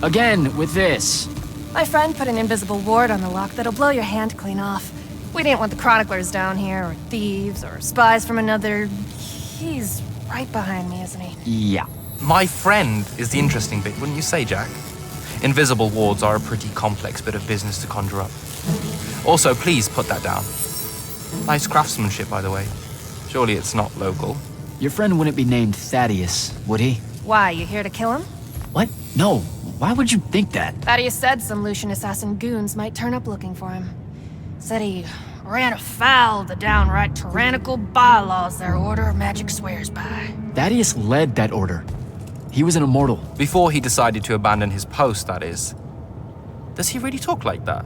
Again, with this. My friend put an invisible ward on the lock that'll blow your hand clean off. We didn't want the chroniclers down here, or thieves, or spies from another... He's right behind me, isn't he? Yeah. My friend is the interesting bit, wouldn't you say, Jack? Invisible wards are a pretty complex bit of business to conjure up. Also, please put that down. Nice craftsmanship, by the way. Surely it's not local. Your friend wouldn't be named Thaddeus, would he? Why, you here to kill him? What? No. Why would you think that? Thaddeus said some Lucian assassin goons might turn up looking for him. Said he ran afoul of the downright tyrannical bylaws their order of magic swears by. Thaddeus led that order. He was an immortal. Before he decided to abandon his post, that is. Does he really talk like that?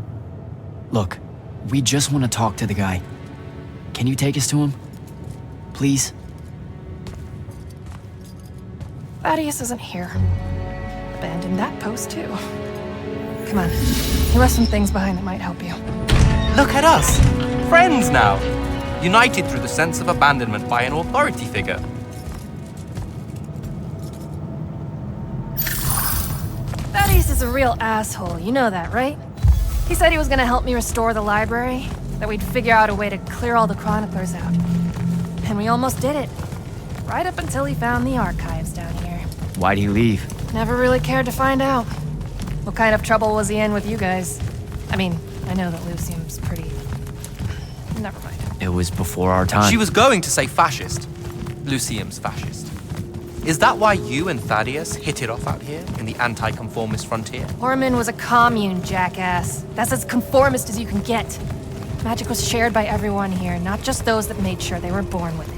Look, we just want to talk to the guy. Can you take us to him? Please? Thaddeus isn't here. Abandoned that post, too. Come on. He left some things behind that might help you. Look at us! Friends now! United through the sense of abandonment by an authority figure. Thaddeus is a real asshole, you know that, right? He said he was gonna help me restore the library, that we'd figure out a way to clear all the chroniclers out. And we almost did it. Right up until he found the archives down here. Why'd he leave? Never really cared to find out. What kind of trouble was he in with you guys? I mean, I know that Lucium's pretty... Never mind. It was before our time. She was going to say fascist. Lucium's fascist. Is that why you and Thaddeus hit it off out here in the anti-conformist frontier? Orman was a commune, jackass. That's as conformist as you can get. Magic was shared by everyone here, not just those that made sure they were born with it.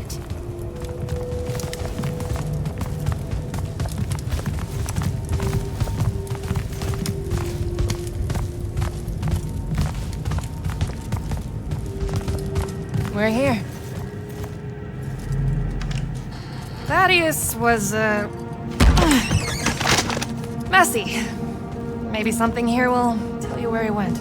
We're here. Thaddeus was, messy. Maybe something here will tell you where he went.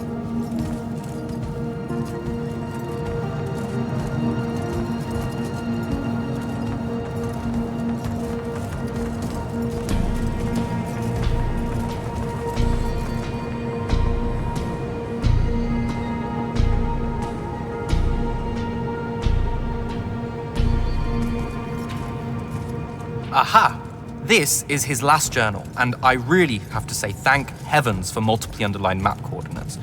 Aha! This is his last journal, and I really have to say thank heavens for multiply underlined map coordinates.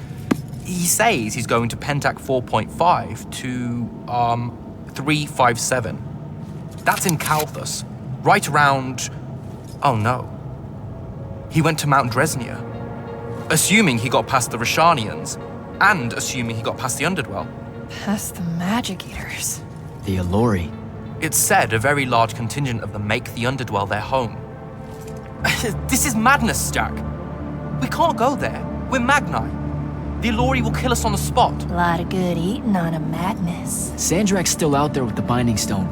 He says he's going to Pentac 4.5 to, 357. That's in Calthus, right around... Oh no. He went to Mount Dresnia. Assuming he got past the Rashanians, and assuming he got past the Underdwell. Past the Magic Eaters. The Allori. It's said a very large contingent of them make the Underdwell their home. This is madness, Jack. We can't go there. We're Magni. The Allori will kill us on the spot. A lot of good eating on a madness. Sandrak's still out there with the Binding Stone,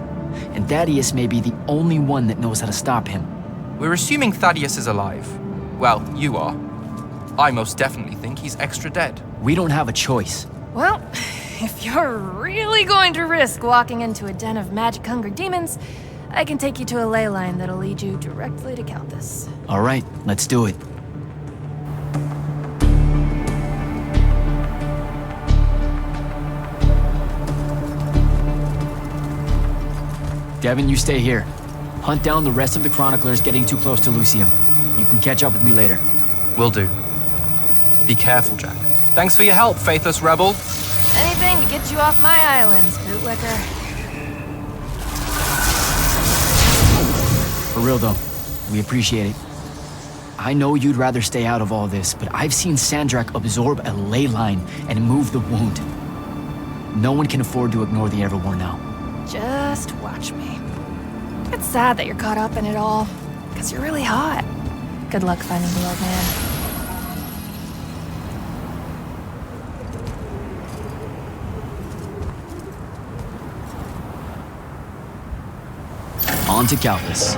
and Thaddeus may be the only one that knows how to stop him. We're assuming Thaddeus is alive. Well, you are. I most definitely think he's extra dead. We don't have a choice. Well, if you're really going to risk walking into a den of magic-hungry demons, I can take you to a ley line that'll lead you directly to Calthus. All right, let's do it. Devin, you stay here. Hunt down the rest of the chroniclers getting too close to Lucium. You can catch up with me later. Will do. Be careful, Jack. Thanks for your help, faithless rebel. Anything to get you off my islands, bootlicker. For real though, we appreciate it. I know you'd rather stay out of all this, but I've seen Sandrak absorb a ley line and move the wound. No one can afford to ignore the Everwar now. Just watch me. It's sad that you're caught up in it all, because you're really hot. Good luck finding the old man. On to Calthus.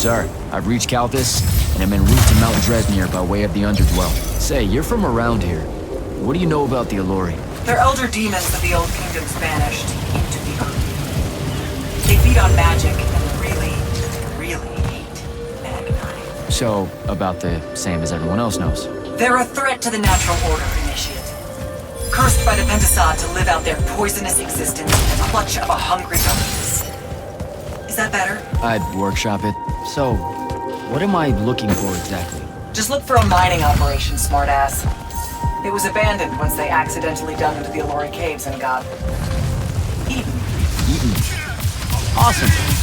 Sir, I've reached Calthus, and I'm en route to Mount Dresnir by way of the Underdwell. Say, you're from around here. What do you know about the Allori? They're elder demons that the old kingdoms banished into the earth. They feed on magic and really, really hate Magni. So, about the same as everyone else knows. They're a threat to the natural order, Initiate. Cursed by the Pentasod to live out their poisonous existence in the clutch of a hungry darkness. Is that better? I'd workshop it. So, what am I looking for exactly? Just look for a mining operation, smartass. It was abandoned once they accidentally dug into the Allori caves and got eaten. Eaten. Awesome.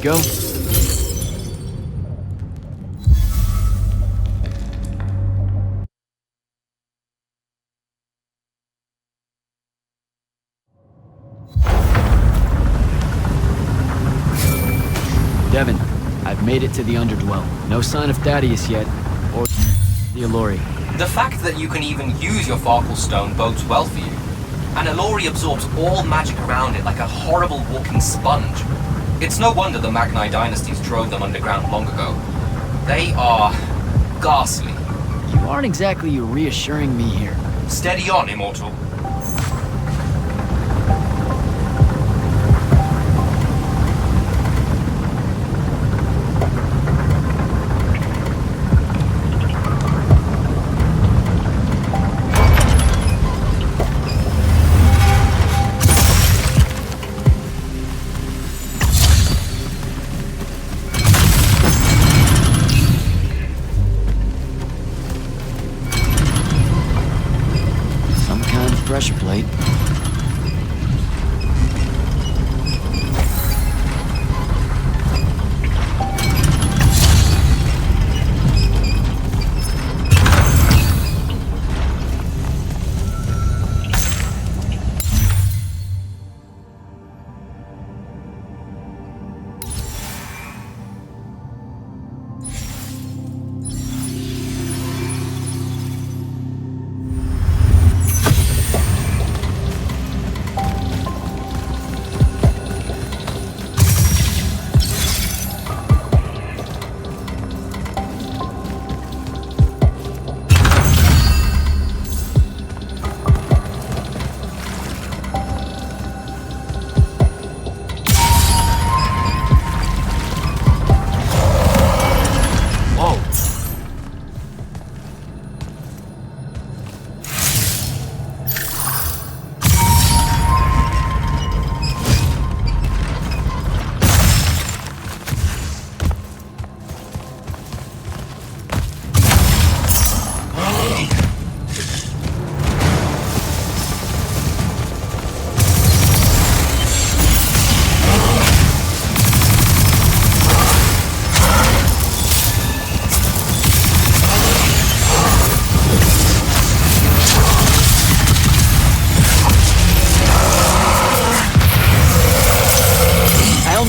go. Devin, I've made it to the Underdwell. No sign of Thaddeus yet, or the Allori. The fact that you can even use your Farkle Stone bodes well for you. And Allori absorbs all magic around it like a horrible walking sponge. It's no wonder the Magni dynasties drove them underground long ago. They are ghastly. You aren't exactly reassuring me here. Steady on, Immortal. Pressure plate.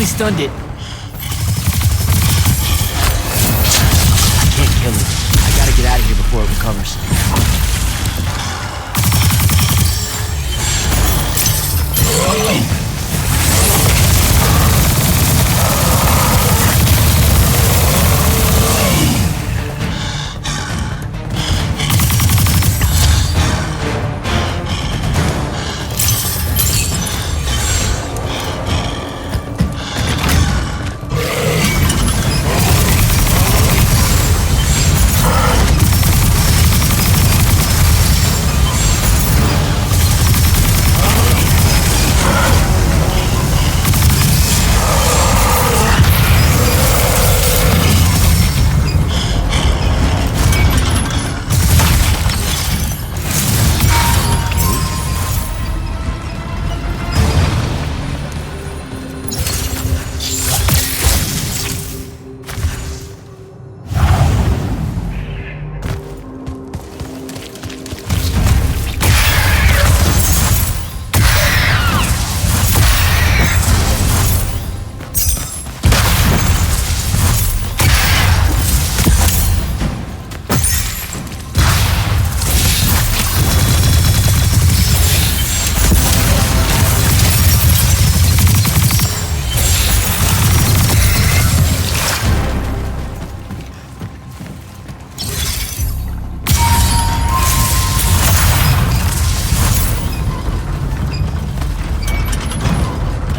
Stunned it. I can't kill it. I gotta get out of here before it recovers.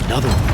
Another one.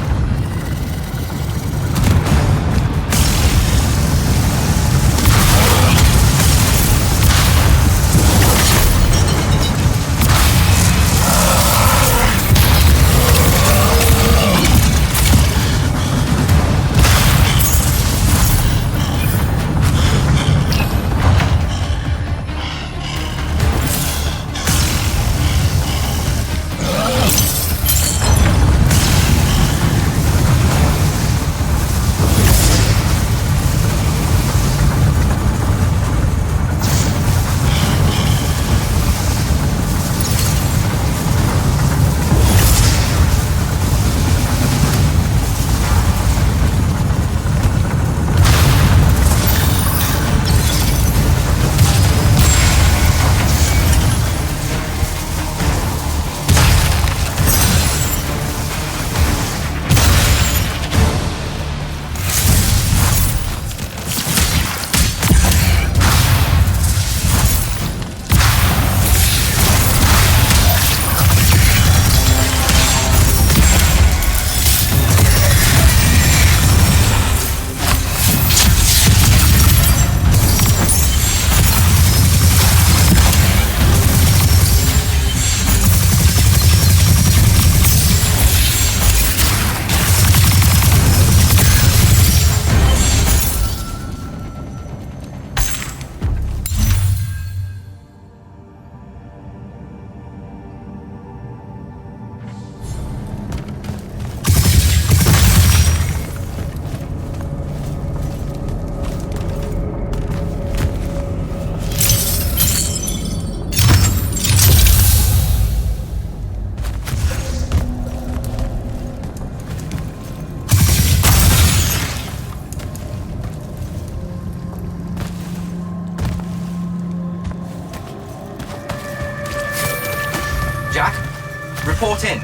report in.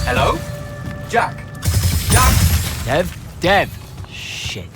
Hello? Jack? Jack? Dev? Shit.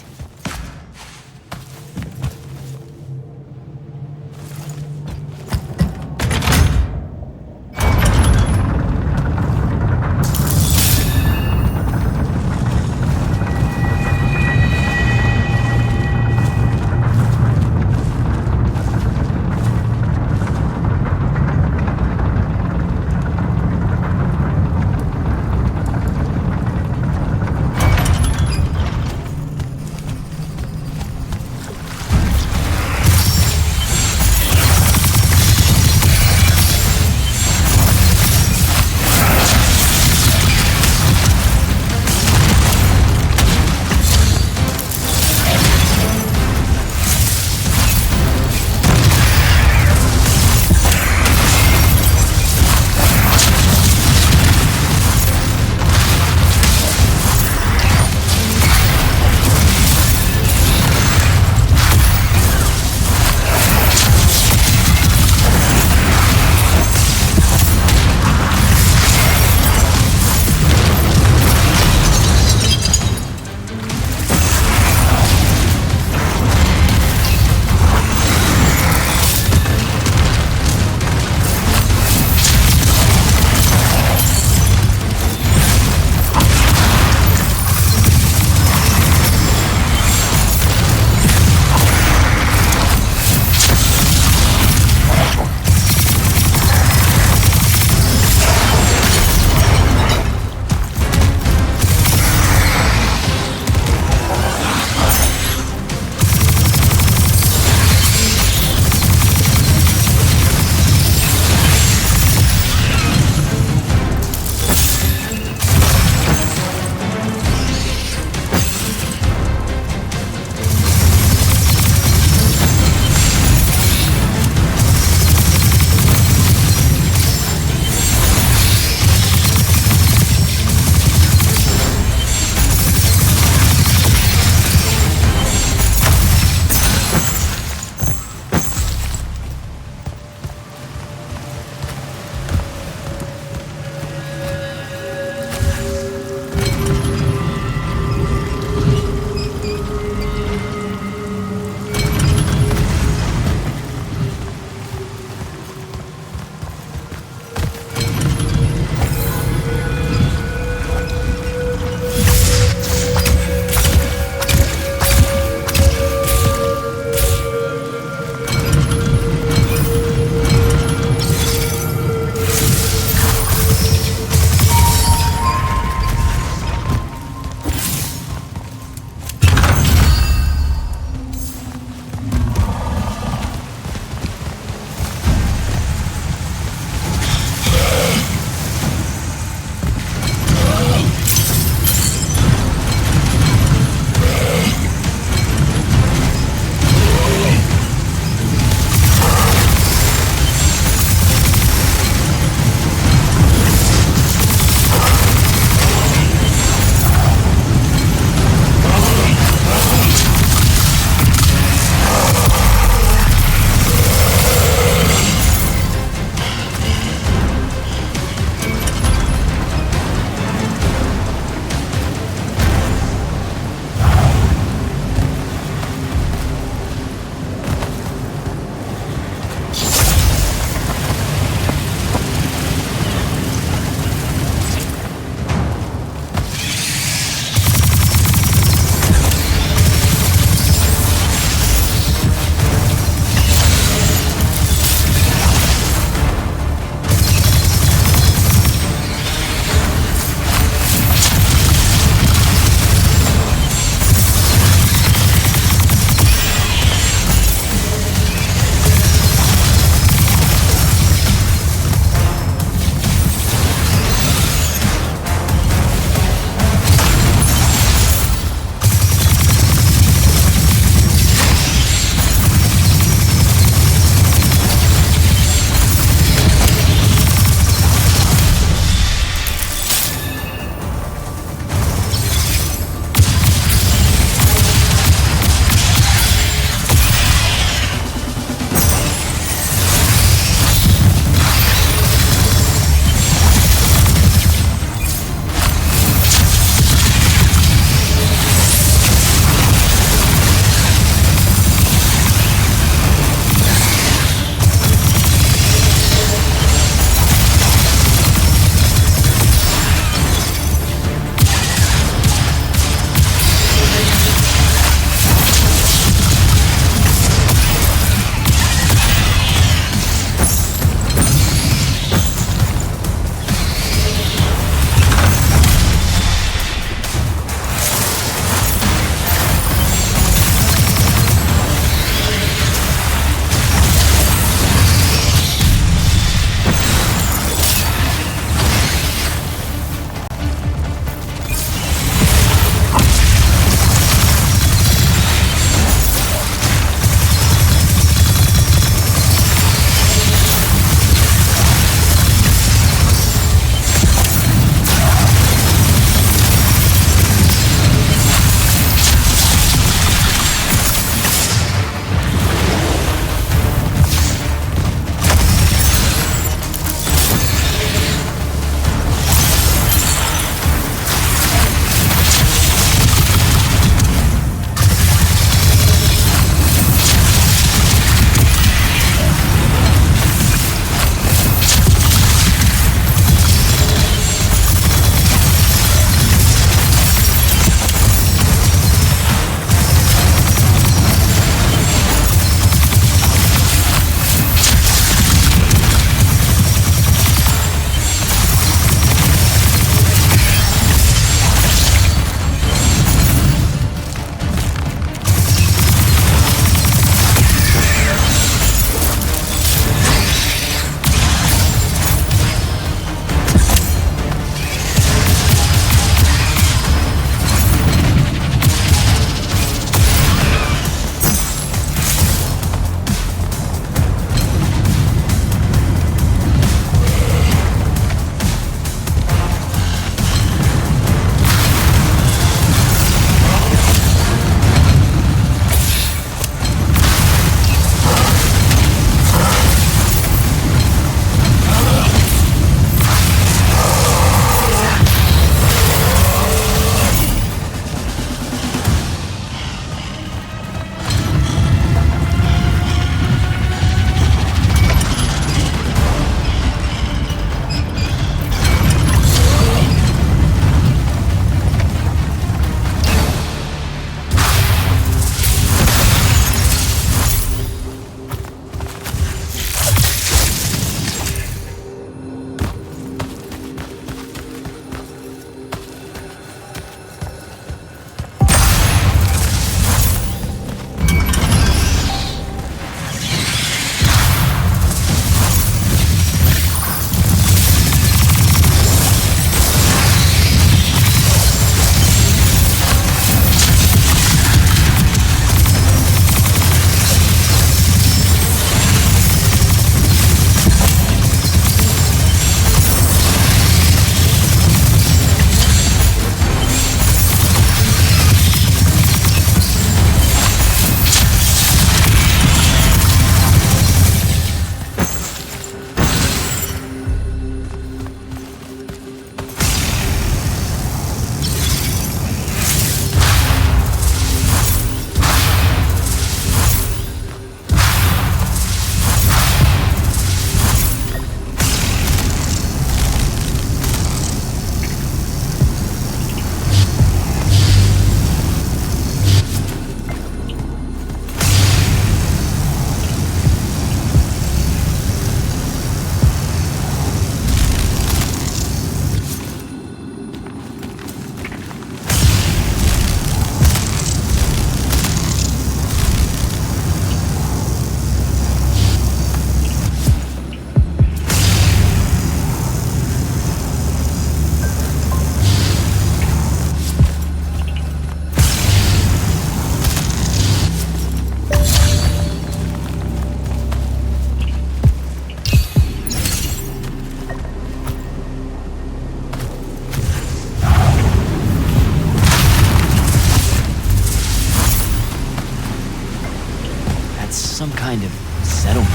kind of settlement.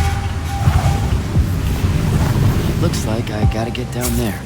Looks like I gotta get down there.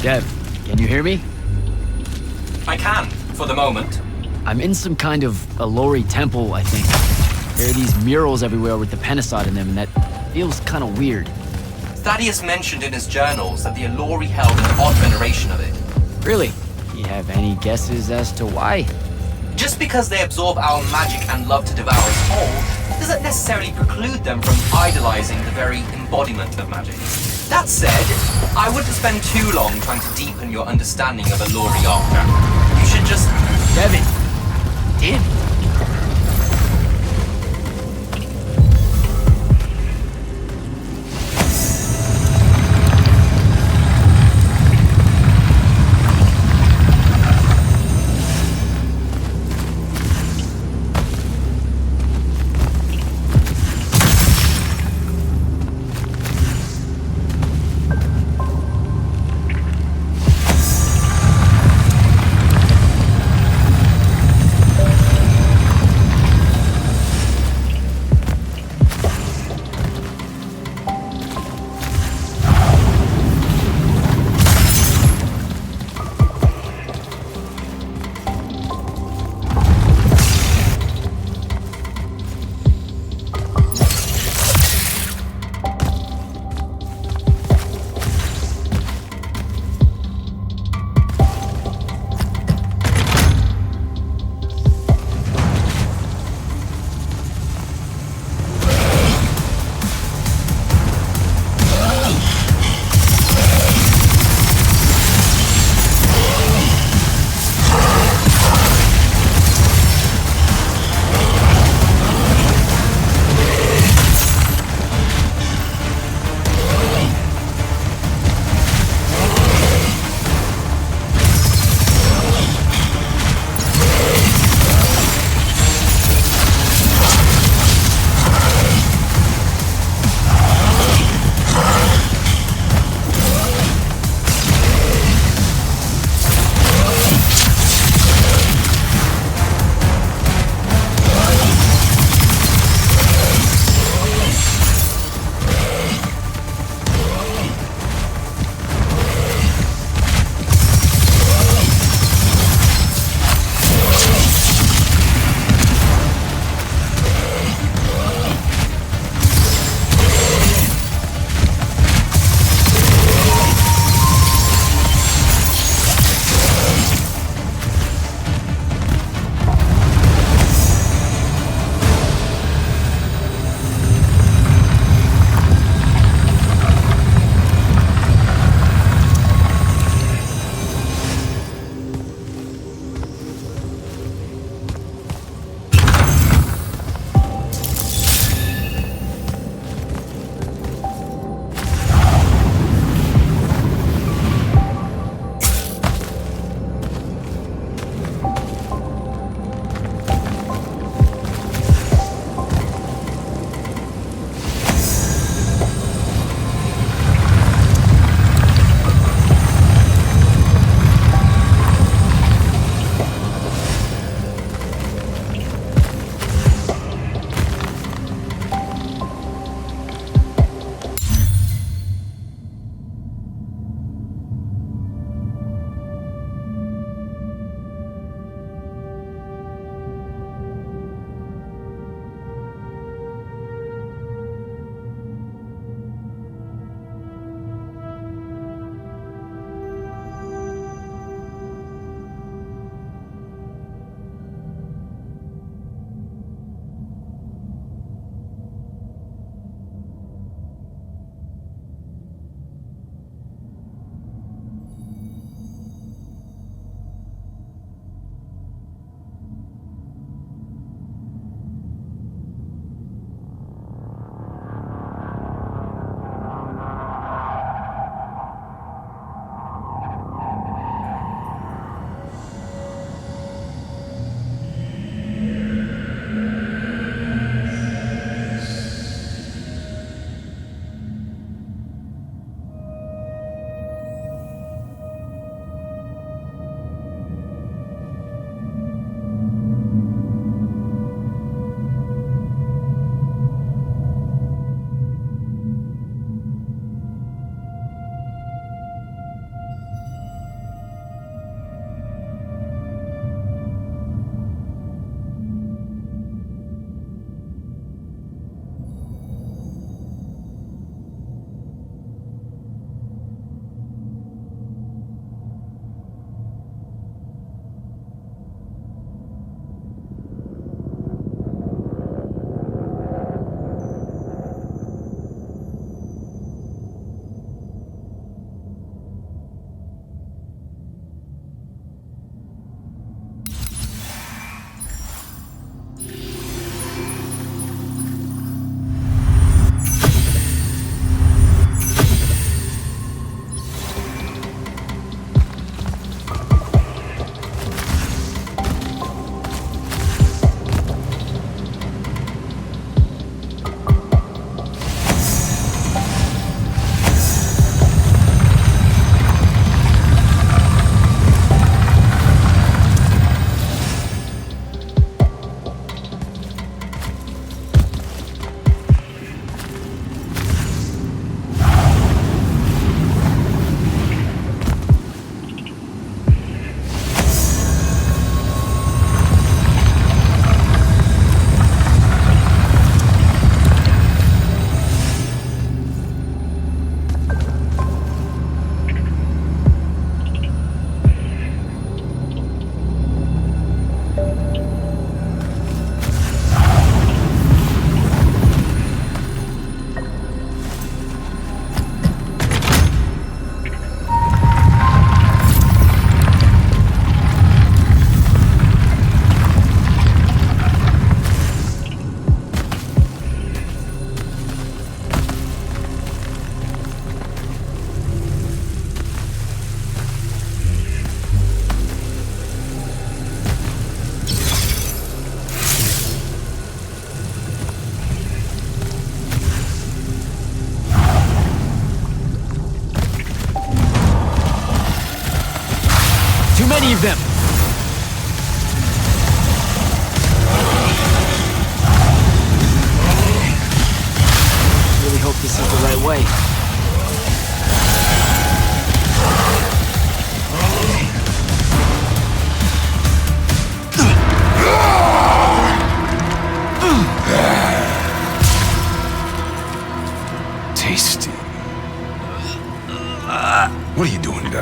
Dev, can you hear me? I can, for the moment. I'm in some kind of Allori temple, I think. There are these murals everywhere with the Pentasod in them, and that feels kind of weird. Thaddeus mentioned in his journals that the Allori held an odd veneration of it. Really? Do you have any guesses as to why? Just because they absorb our magic and love to devour us whole, doesn't necessarily preclude them from idolizing the very embodiment of magic. That said, I wouldn't spend too long trying to deepen your understanding of Allori Arca. You should just... Devin! Damn it.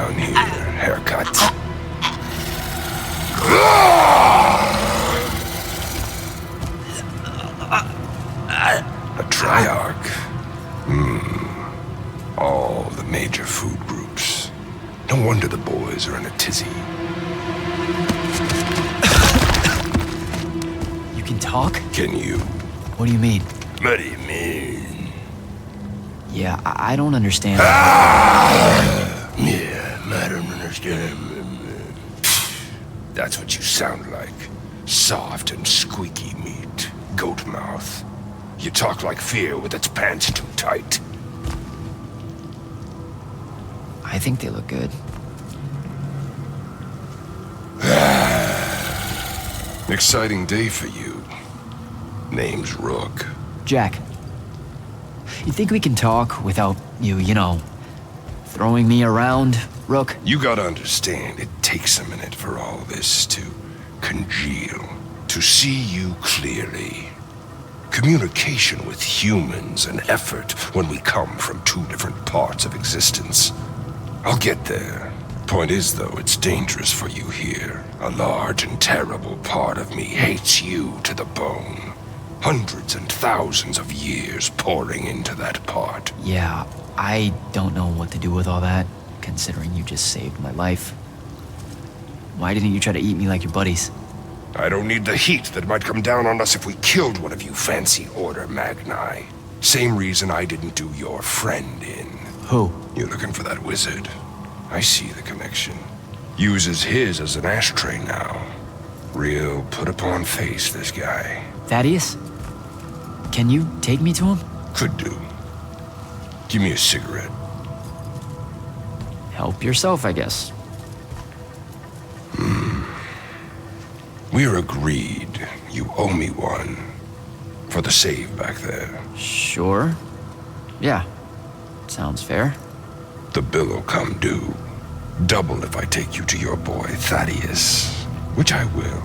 down here, haircut. A triarch. All the major food groups. No wonder the boys are in a tizzy. You can talk? Can you? What do you mean? What do you mean? Yeah, I don't understand. Yeah, I don't understand. That's what you sound like. Soft and squeaky meat. Goat mouth. You talk like fear with its pants too tight. I think they look good. Exciting day for you. Name's Rook. Jack, you think we can talk without you know, throwing me around, Rook? You gotta understand, it takes a minute for all this to congeal, to see you clearly. Communication with humans an effort when we come from two different parts of existence. I'll get there. Point is, though, it's dangerous for you here. A large and terrible part of me hates you to the bone. Hundreds and thousands of years pouring into that part. Yeah, I don't know what to do with all that, considering you just saved my life. Why didn't you try to eat me like your buddies? I don't need the heat that might come down on us if we killed one of you fancy Order Magni. Same reason I didn't do your friend in. Who? You're looking for that wizard. I see the connection. Uses his as an ashtray now. Real put-upon face, this guy. Thaddeus? Can you take me to him? Could do. Give me a cigarette. Help yourself, I guess. We're agreed. You owe me one. For the save back there. Sure. Yeah. Sounds fair. The bill'll come due. Double if I take you to your boy Thaddeus. Which I will.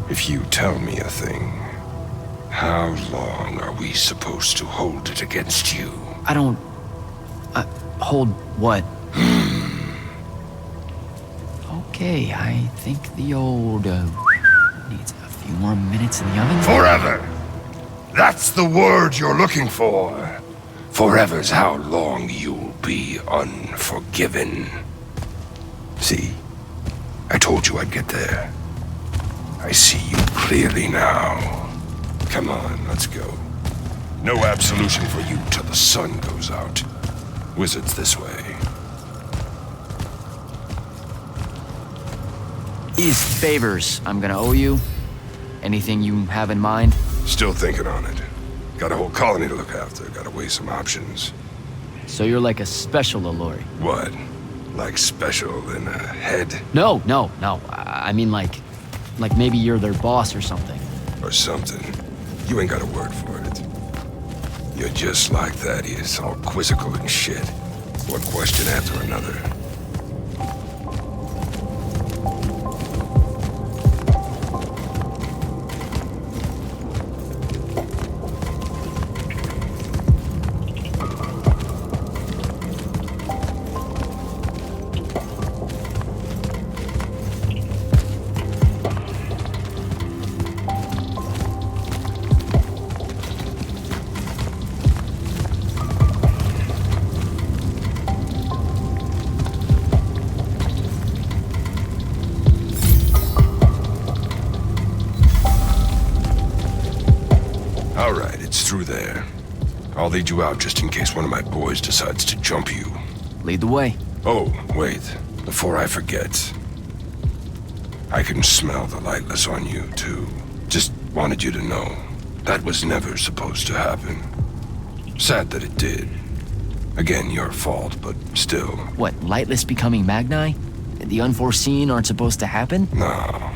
If you tell me a thing. How long are we supposed to hold it against you? I don't... hold what? Okay, I think the old, needs a few more minutes in the oven. Forever! That's the word you're looking for. Forever's how long you'll be unforgiven. See? I told you I'd get there. I see you clearly now. Come on, let's go. No absolution for you till the sun goes out. Wizards this way. These favors I'm gonna owe you. Anything you have in mind? Still thinking on it. Got a whole colony to look after. Gotta weigh some options. So you're like a special Alluri? What? Like special in a head? No. I mean like maybe you're their boss or something. Or something. You ain't got a word for it. You're just like Thaddeus, all quizzical and shit. One question after another. Alright, it's through there. I'll lead you out just in case one of my boys decides to jump you. Lead the way. Oh, wait. Before I forget. I can smell the lightless on you, too. Just wanted you to know. That was never supposed to happen. Sad that it did. Again, your fault, but still. What, Lightless becoming Magni? The unforeseen aren't supposed to happen? No.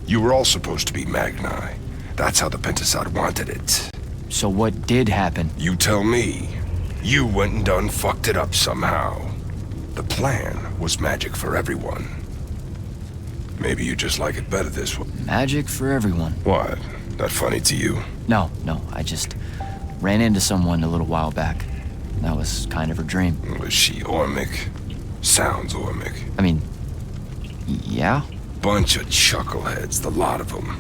You were all supposed to be Magni. That's how the Pentasod wanted it. So what did happen? You tell me. You went and done fucked it up somehow. The plan was magic for everyone. Maybe you just like it better this way. Magic for everyone. What? That funny to you? No, I just ran into someone a little while back. That was kind of her dream. Was she Ormic? Sounds, Ormic. I mean, yeah? Bunch of chuckleheads, the lot of them.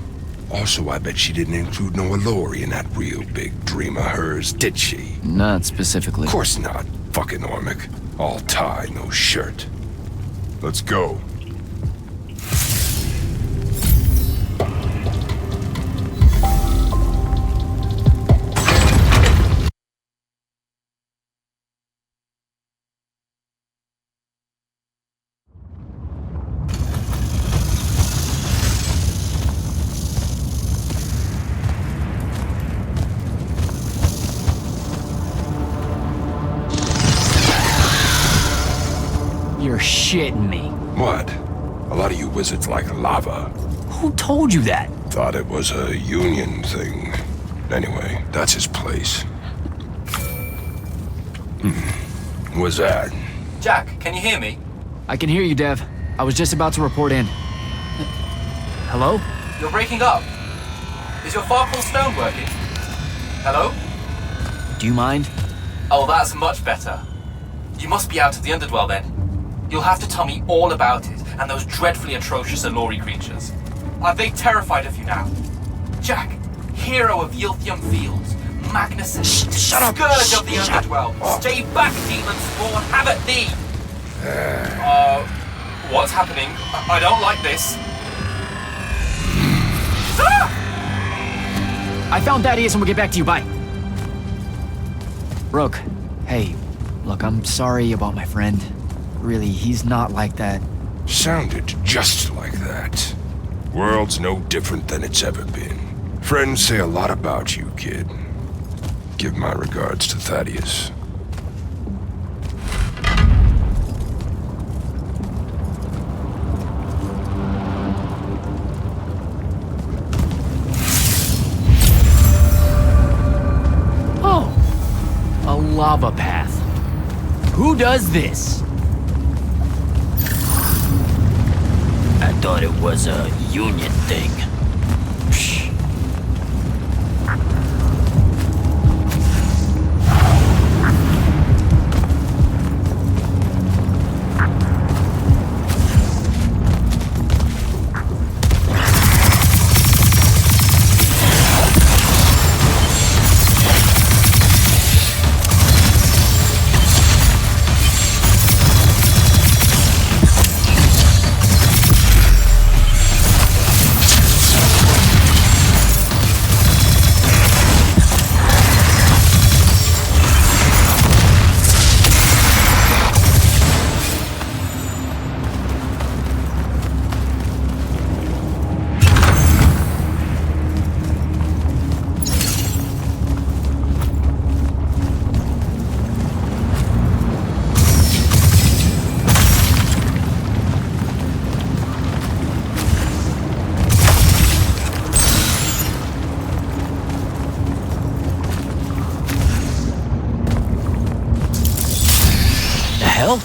Also, I bet she didn't include no Allori in that real big dream of hers, did she? Not specifically. Of course not. Fucking Ormic. All tie, no shirt. Let's go. You're shitting me. What? A lot of you wizards like lava. Who told you that? Thought it was a union thing. Anyway, that's his place. What's that? Jack, can you hear me? I can hear you, Dev. I was just about to report in. Hello? You're breaking up. Is your Farkle stone working? Hello? Do you mind? Oh, that's much better. You must be out of the Underdwell then. You'll have to tell me all about it, and those dreadfully atrocious Allori creatures. Are they terrified of you now? Jack, hero of Yilthium Fields, Magnus, Shut up! Scourge of the Underdwell, stay back, demon spawn, have at thee! What's happening? I don't like this. I found Thaddeus and we'll get back to you, bye. Rook, hey, look, I'm sorry about my friend. Really, he's not like that. Sounded just like that. World's no different than it's ever been. Friends say a lot about you, kid. Give my regards to Thaddeus. Oh, a lava path. Who does this? I thought it was a union thing. Psh. Hell?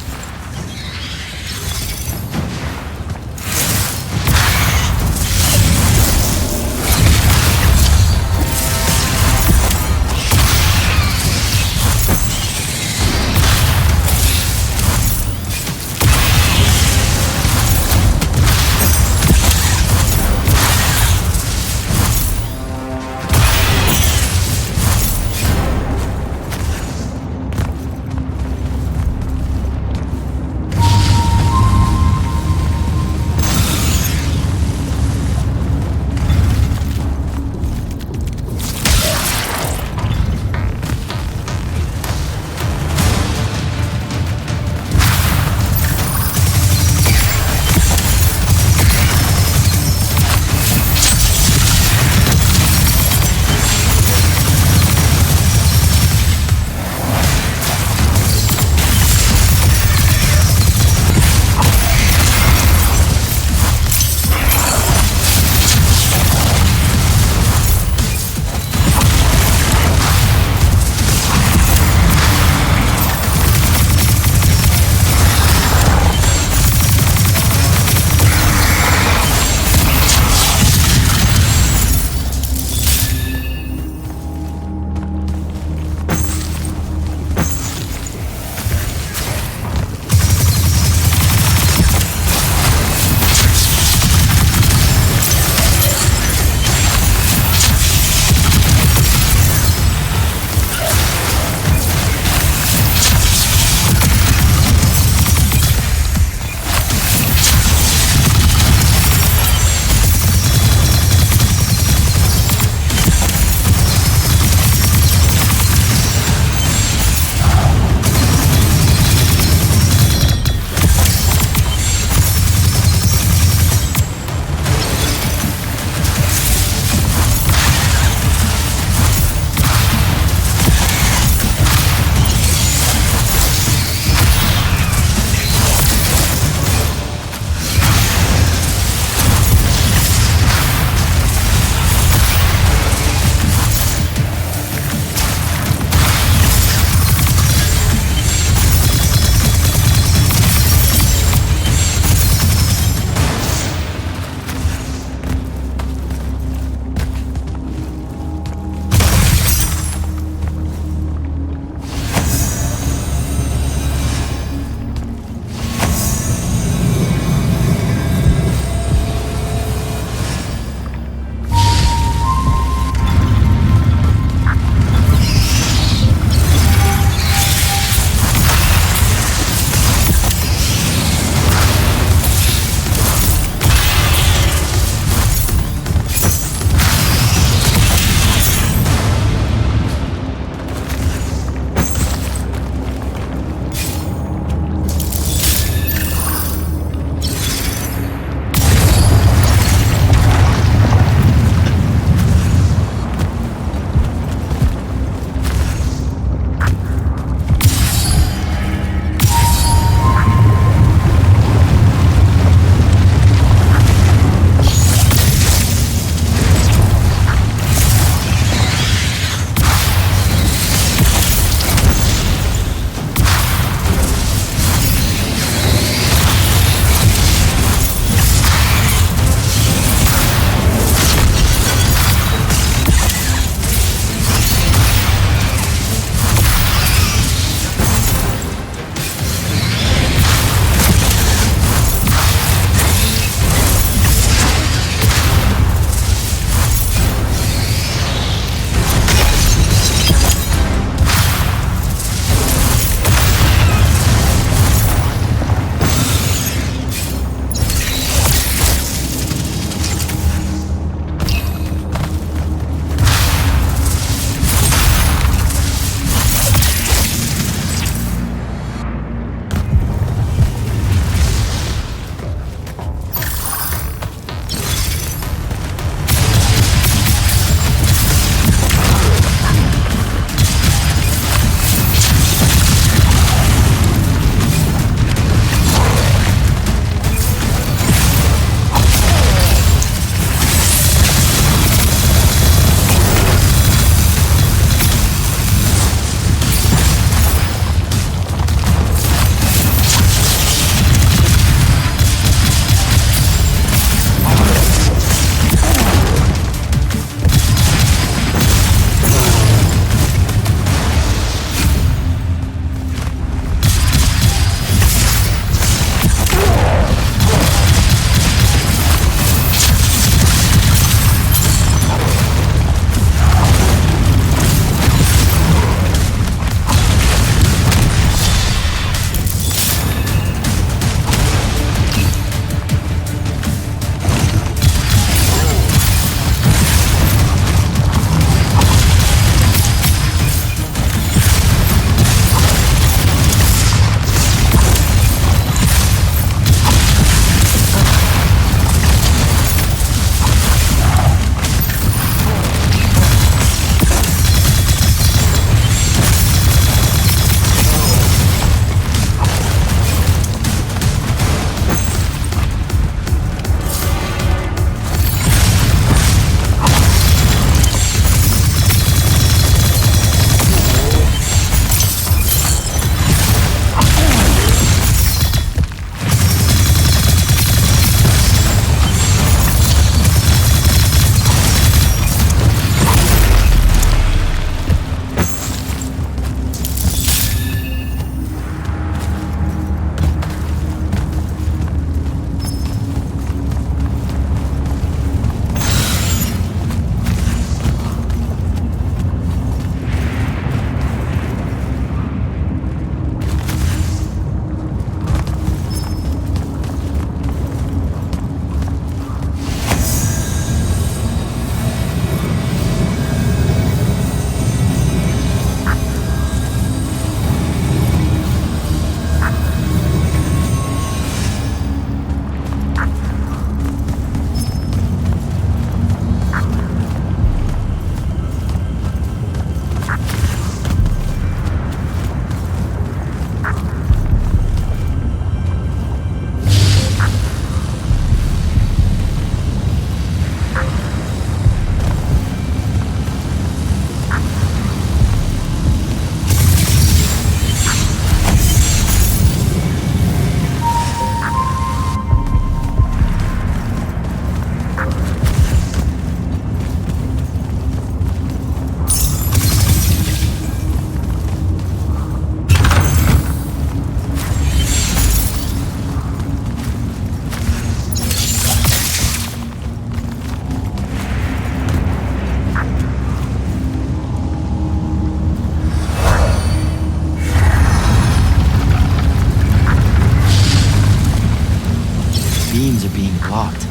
locked.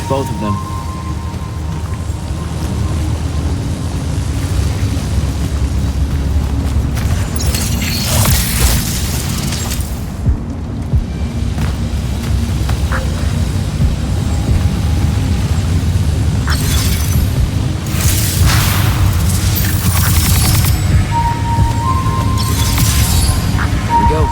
both of them. Here we go.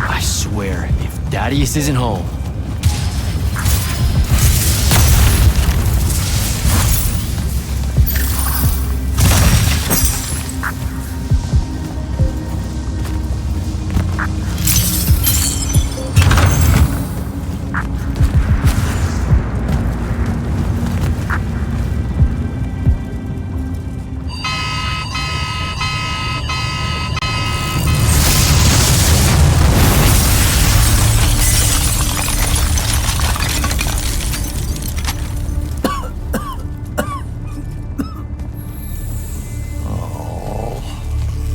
I swear, if Thaddeus isn't whole.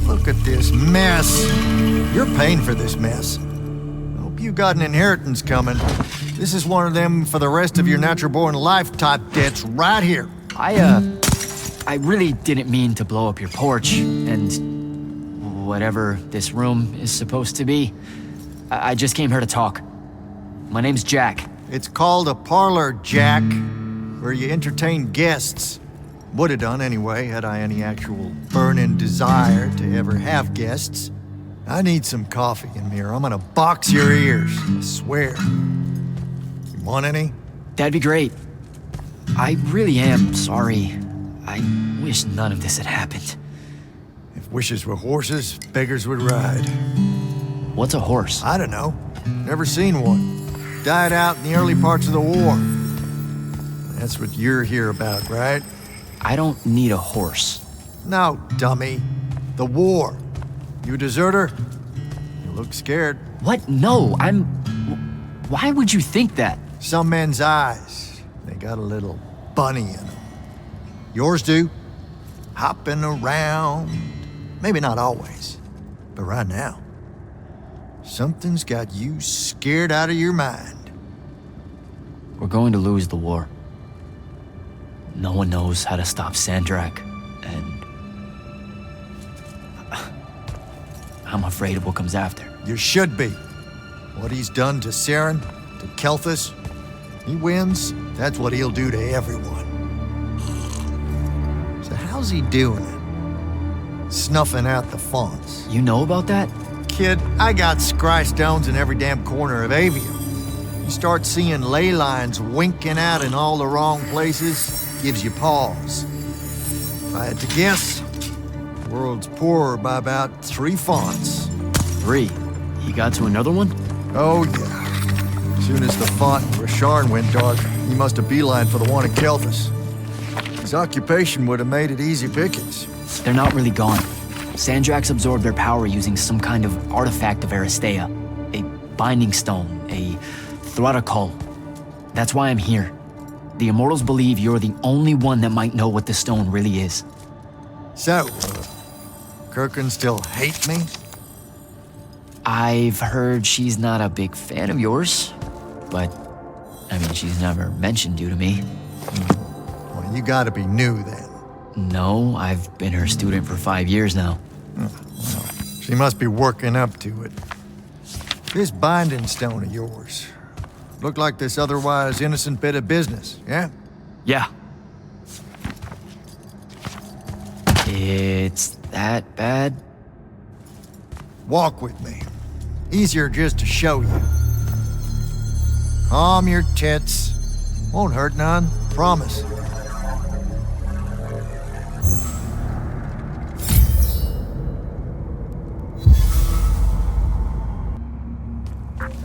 Look at this mess. You're paying for this mess. Hope you got an inheritance coming. This is one of them for the rest of your natural-born life type debts right here. I really didn't mean to blow up your porch, and whatever this room is supposed to be. I just came here to talk. My name's Jack. It's called a parlor, Jack, where you entertain guests. Would have done anyway, had I any actual burning desire to ever have guests. I need some coffee in here. I'm gonna box your ears, I swear. You want any? That'd be great. I really am sorry. I wish none of this had happened. If wishes were horses, beggars would ride. What's a horse? I don't know. Never seen one. Died out in the early parts of the war. That's what you're here about, right? I don't need a horse. No, dummy. The war. You a deserter? You look scared. What? No, I'm... Why would you think that? Some men's eyes, they got a little bunny in them. Yours do. Hopping around. Maybe not always, but right now. Something's got you scared out of your mind. We're going to lose the war. No one knows how to stop Sandrak, and... I'm afraid of what comes after. You should be. What he's done to Saren, to Kelthus, he wins, that's what he'll do to everyone. So how's he doing it? Snuffing out the fonts. You know about that? Kid, I got scry stones in every damn corner of Avium. You start seeing ley lines winking out in all the wrong places, gives you pause. If I had to guess, the world's poorer by about 3 fonts. 3? He got to another one? Oh, yeah. As soon as the font in Rasharn went dark, he must have beelined for the one in Kelthus. His occupation would have made it easy pickings. They're not really gone. Sandraks absorbed their power using some kind of artifact of Aristea. A binding stone, a Thrutakul. That's why I'm here. The Immortals believe you're the only one that might know what the stone really is. So, Kirkin still hate me? I've heard she's not a big fan of yours, but, I mean, she's never mentioned you to me. Well, you gotta be new then. No, I've been her student for 5 years now. Well, she must be working up to it. This binding stone of yours, looked like this otherwise innocent bit of business, yeah? Yeah. It's that bad? Walk with me. Easier just to show you. Calm your tits. Won't hurt none, promise.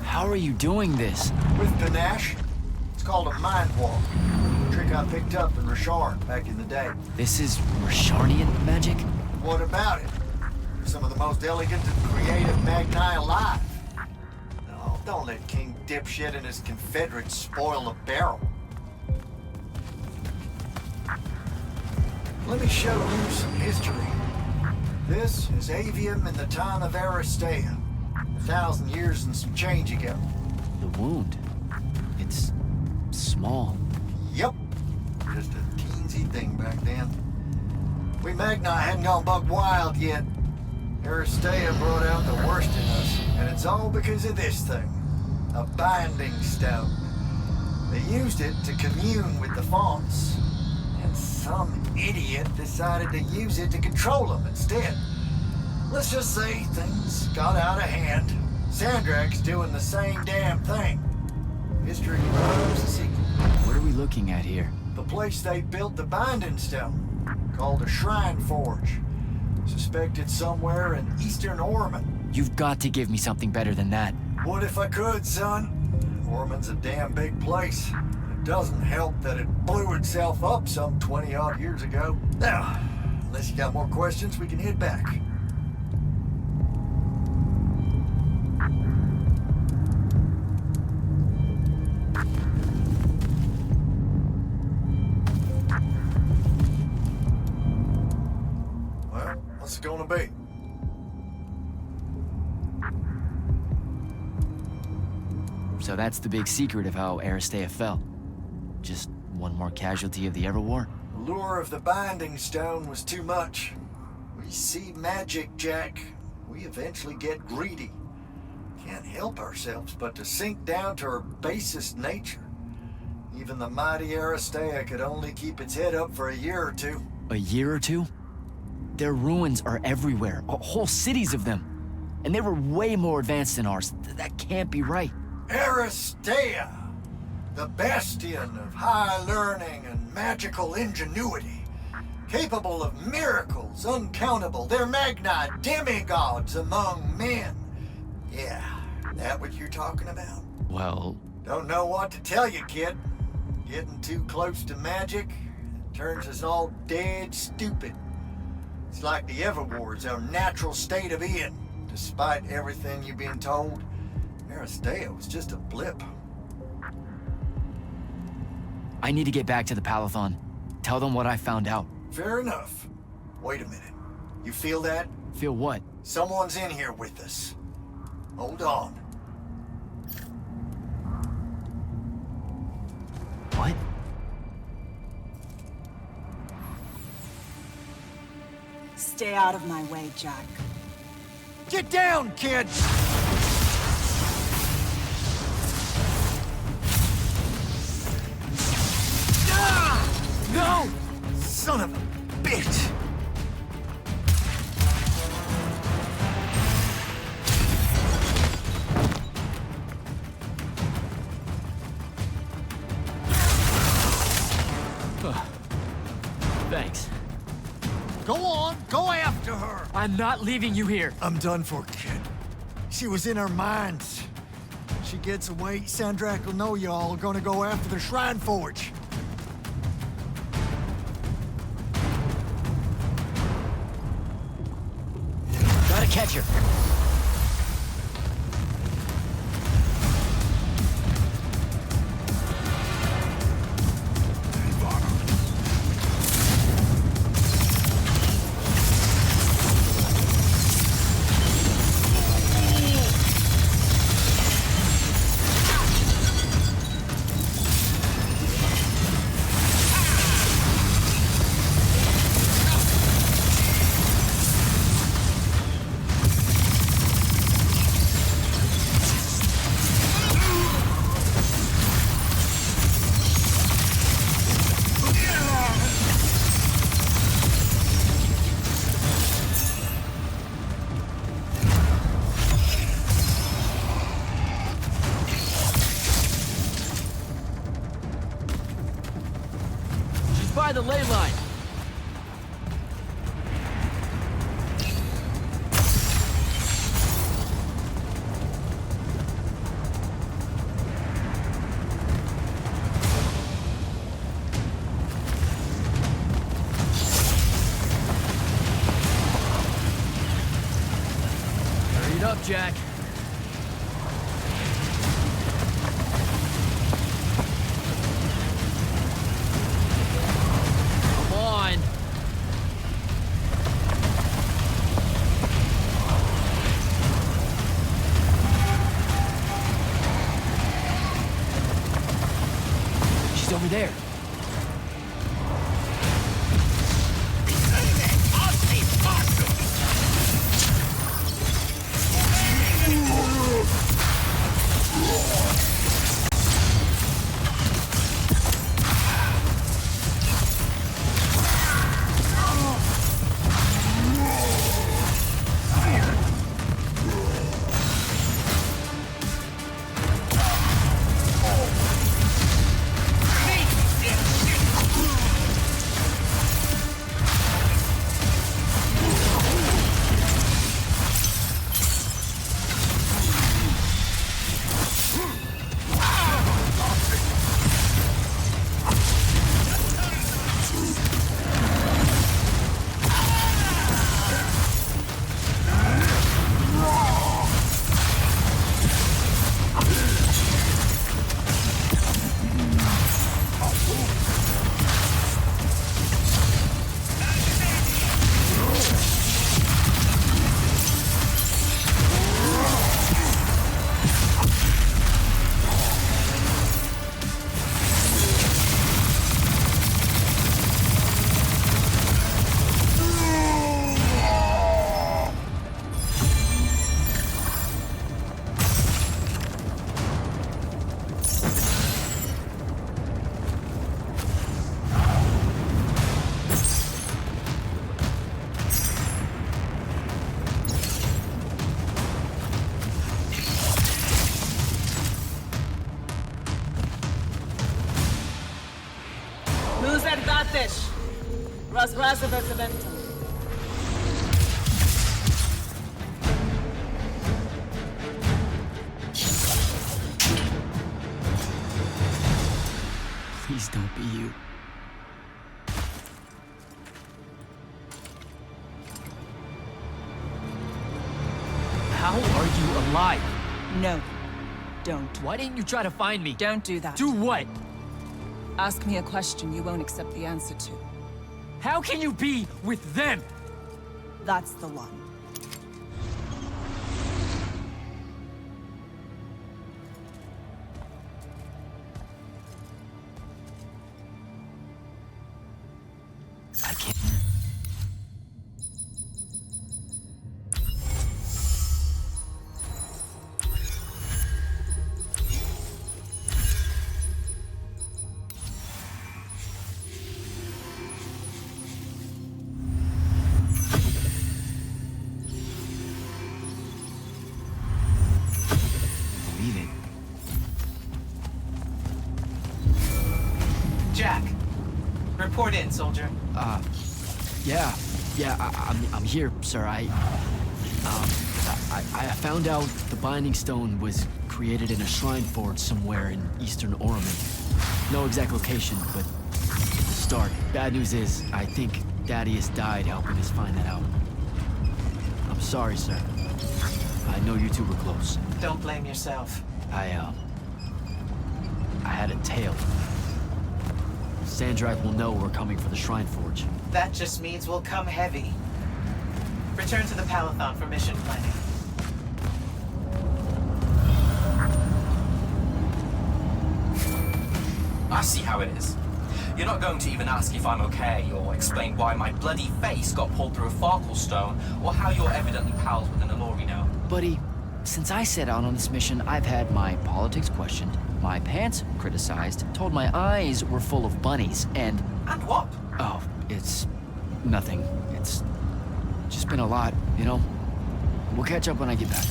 How are you doing this? With panache, it's called a mind walk. A trick I picked up in Rasharn back in the day. This is Rasharnian magic? What about it? some of the most elegant and creative Magni alive. No, don't let King Dipshit and his Confederates spoil the barrel. Let me show you some history. This is Avium in the time of Aristea. 1,000 years and some change ago. The wound. It's small. Yep. Just a teensy thing back then. We Magni hadn't gone buck wild yet. Aristea brought out the worst in us, and it's all because of this thing. A binding stone. They used it to commune with the fonts, and some idiot decided to use it to control them instead. Let's just say things got out of hand. Sandrak's doing the same damn thing. History loves a sequel. What are we looking at here? The place they built the binding stone, called a shrine forge. Suspected somewhere in eastern Ormond. You've got to give me something better than that. What if I could, son? Ormond's a damn big place. It doesn't help that it blew itself up some 20-odd years ago. Now, unless you got more questions, we can head back. Well, what's it gonna be? So that's the big secret of how Aristea fell. Just one more casualty of the Everwar? The lure of the binding stone was too much. We see magic, Jack. We eventually get greedy. Can't help ourselves but to sink down to our basest nature. Even the mighty Aristea could only keep its head up for a year or two. A year or two? Their ruins are everywhere, whole cities of them. And they were way more advanced than ours. That can't be right. Aristea, the bastion of high learning and magical ingenuity, capable of miracles uncountable. They're Magni demigods among men. Yeah, that what you're talking about? Well... Don't know what to tell you, kid. Getting too close to magic turns us all dead stupid. It's like the Everwar's our natural state of being. Despite everything you've been told, Aristea was just a blip. I need to get back to the Palathon. Tell them what I found out. Fair enough. Wait a minute. You feel that? Feel what? Someone's in here with us. Hold on. What? Stay out of my way, Jack. Get down, kid! No! Son of a bitch! Thanks. Go on, go after her! I'm not leaving you here. I'm done for, kid. She was in our minds. She gets away, Sandrak will know y'all are gonna go after the Shrine Forge. Gotta catch her. By the ley line. Jack. Come on. She's over there. Please don't be you. How are you alive? No, don't. Why didn't you try to find me? Don't do that. Do what? Ask me a question you won't accept the answer to. How can you be with them? That's the one. I can't. Believe it. Jack, report in, soldier. I'm here, sir. I found out the Binding Stone was created in a shrine forge somewhere in eastern Oromon. No exact location, but it's the start. Bad news is, I think Thaddeus died helping us find that out. I'm sorry, sir. I know you two were close. Don't blame yourself. I had a tail. Sandrak will know we're coming for the shrine forge. That just means we'll come heavy. Return to the Palathon for mission planning. I see how it is. You're not going to even ask if I'm okay, or explain why my bloody face got pulled through a Farkle stone, or how you're evidently pals with an Alorino. Buddy, since I set out on this mission, I've had my politics questioned, my pants criticized, told my eyes were full of bunnies, and... And what? Oh, it's... nothing. It's just been a lot, you know? We'll catch up when I get back.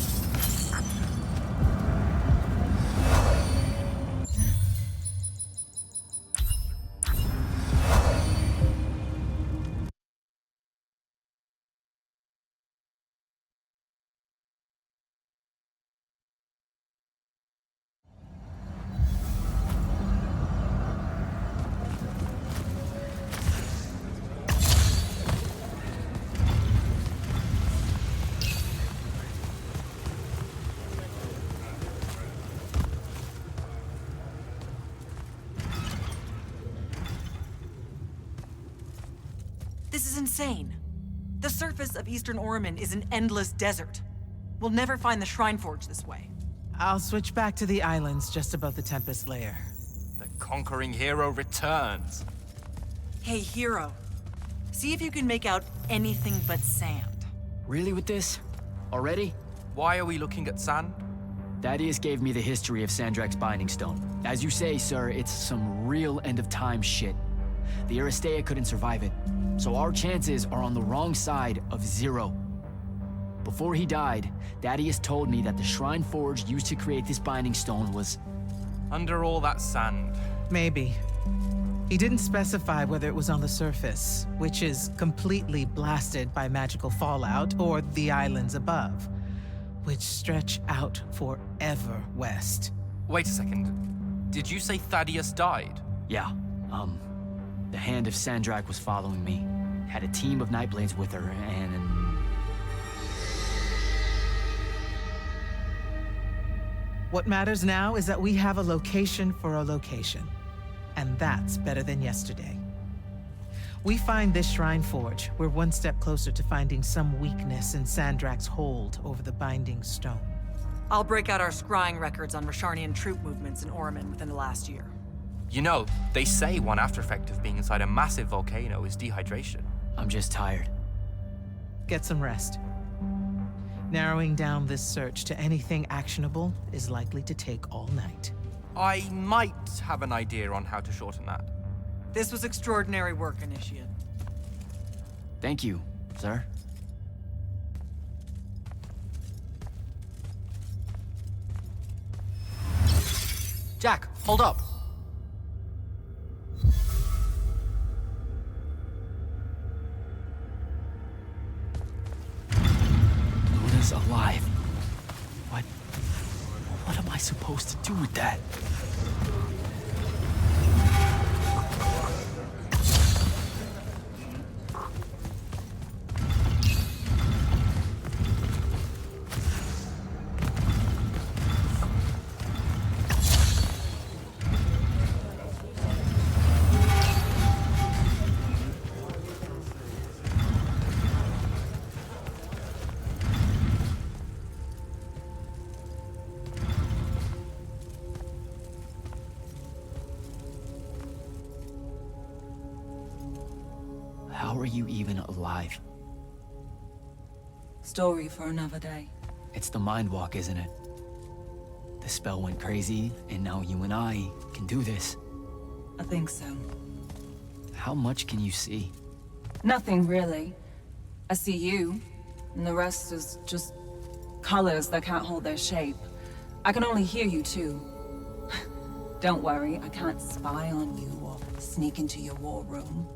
This is insane. The surface of Eastern Orman is an endless desert. We'll never find the Shrine Forge this way. I'll switch back to the islands just above the Tempest Lair. The conquering hero returns. Hey, hero. See if you can make out anything but sand. Really with this? Already? Why are we looking at sand? Thaddeus gave me the history of Sandrak's Binding Stone. As you say, sir, it's some real end-of-time shit. The Aristea couldn't survive it, so our chances are on the wrong side of 0. Before he died, Thaddeus told me that the Shrine Forge used to create this Binding Stone was... Under all that sand. Maybe. He didn't specify whether it was on the surface, which is completely blasted by magical fallout, or the islands above, which stretch out forever west. Wait a second. Did you say Thaddeus died? Yeah, the Hand of Sandrak was following me. Had a team of Nightblades with her, and... What matters now is that we have a location for a location. And that's better than yesterday. We find this Shrine Forge, we're one step closer to finding some weakness in Sandrak's hold over the Binding Stone. I'll break out our scrying records on Rasharnian troop movements in Orman within the last year. You know, they say one after effect of being inside a massive volcano is dehydration. I'm just tired. Get some rest. Narrowing down this search to anything actionable is likely to take all night. I might have an idea on how to shorten that. This was extraordinary work, Initiate. Thank you, sir. Jack, hold up. Luna's alive. What am I supposed to do with that? How are you even alive? Story for another day. It's the Mind Walk, isn't it? The spell went crazy, and now you and I can do this. I think so. How much can you see? Nothing really. I see you, and the rest is just colors that can't hold their shape. I can only hear you too. Don't worry, I can't spy on you or sneak into your war room.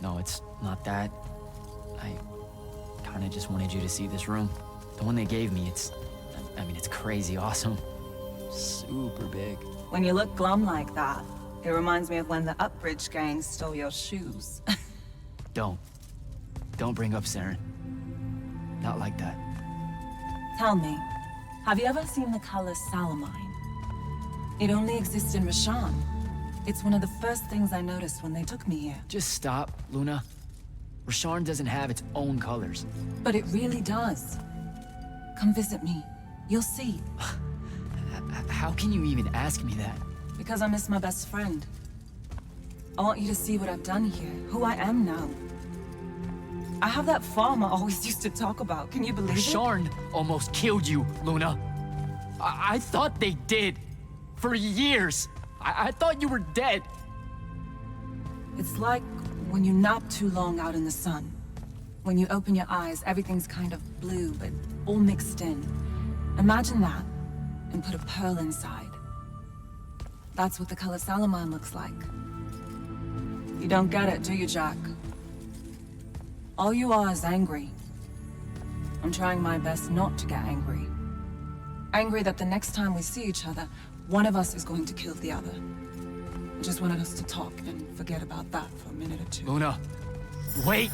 No, it's not that. I kinda just wanted you to see this room. The one they gave me, it's crazy awesome. Super big. When you look glum like that, it reminds me of when the Upbridge gang stole your shoes. Don't bring up Saren. Not like that. Tell me, have you ever seen the color Salamine? It only exists in Rasharn. It's one of the first things I noticed when they took me here. Just stop, Luna. Rasharn doesn't have its own colors. But it really does. Come visit me. You'll see. How can you even ask me that? Because I miss my best friend. I want you to see what I've done here, who I am now. I have that farm I always used to talk about. Can you believe it? Rasharn almost killed you, Luna. I thought they did. For years. I thought you were dead. It's like when you nap too long out in the sun. When you open your eyes, everything's kind of blue, but all mixed in. Imagine that, and put a pearl inside. That's what the color Salamine looks like. You don't get it, do you, Jack? All you are is angry. I'm trying my best not to get angry. Angry that the next time we see each other, one of us is going to kill the other. I just wanted us to talk and forget about that for a minute or two. Luna, wait!